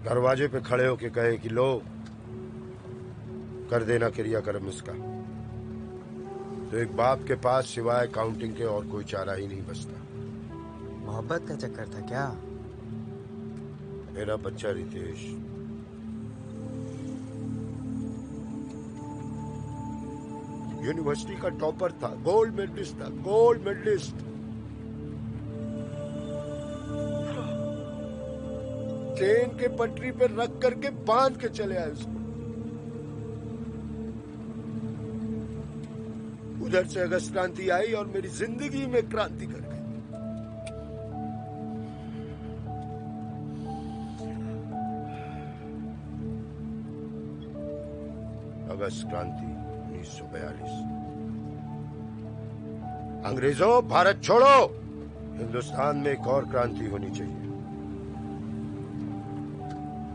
दरवाजे पे खड़े होके कहे कि लो कर देना क्रियाक्रम इसका, तो एक बाप के पास सिवाय काउंटिंग के और कोई चारा ही नहीं बचता।
मोहब्बत का चक्कर था क्या?
मेरा बच्चा रितेश यूनिवर्सिटी का टॉपर था, गोल्ड मेडलिस्ट था, गोल्ड मेडलिस्ट। ट्रेन के पटरी पे रख करके बांध के चले आए उसको। उधर से अगस्त क्रांति आई और मेरी जिंदगी में क्रांति कर गई। अगस्त क्रांति 1942। अंग्रेजों, भारत छोड़ो। हिंदुस्तान में एक और क्रांति होनी चाहिए।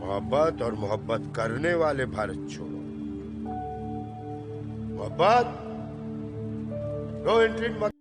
मोहब्बत और मोहब्बत करने वाले भारत छोड़ो। मोहब्बत नो एंट्री मत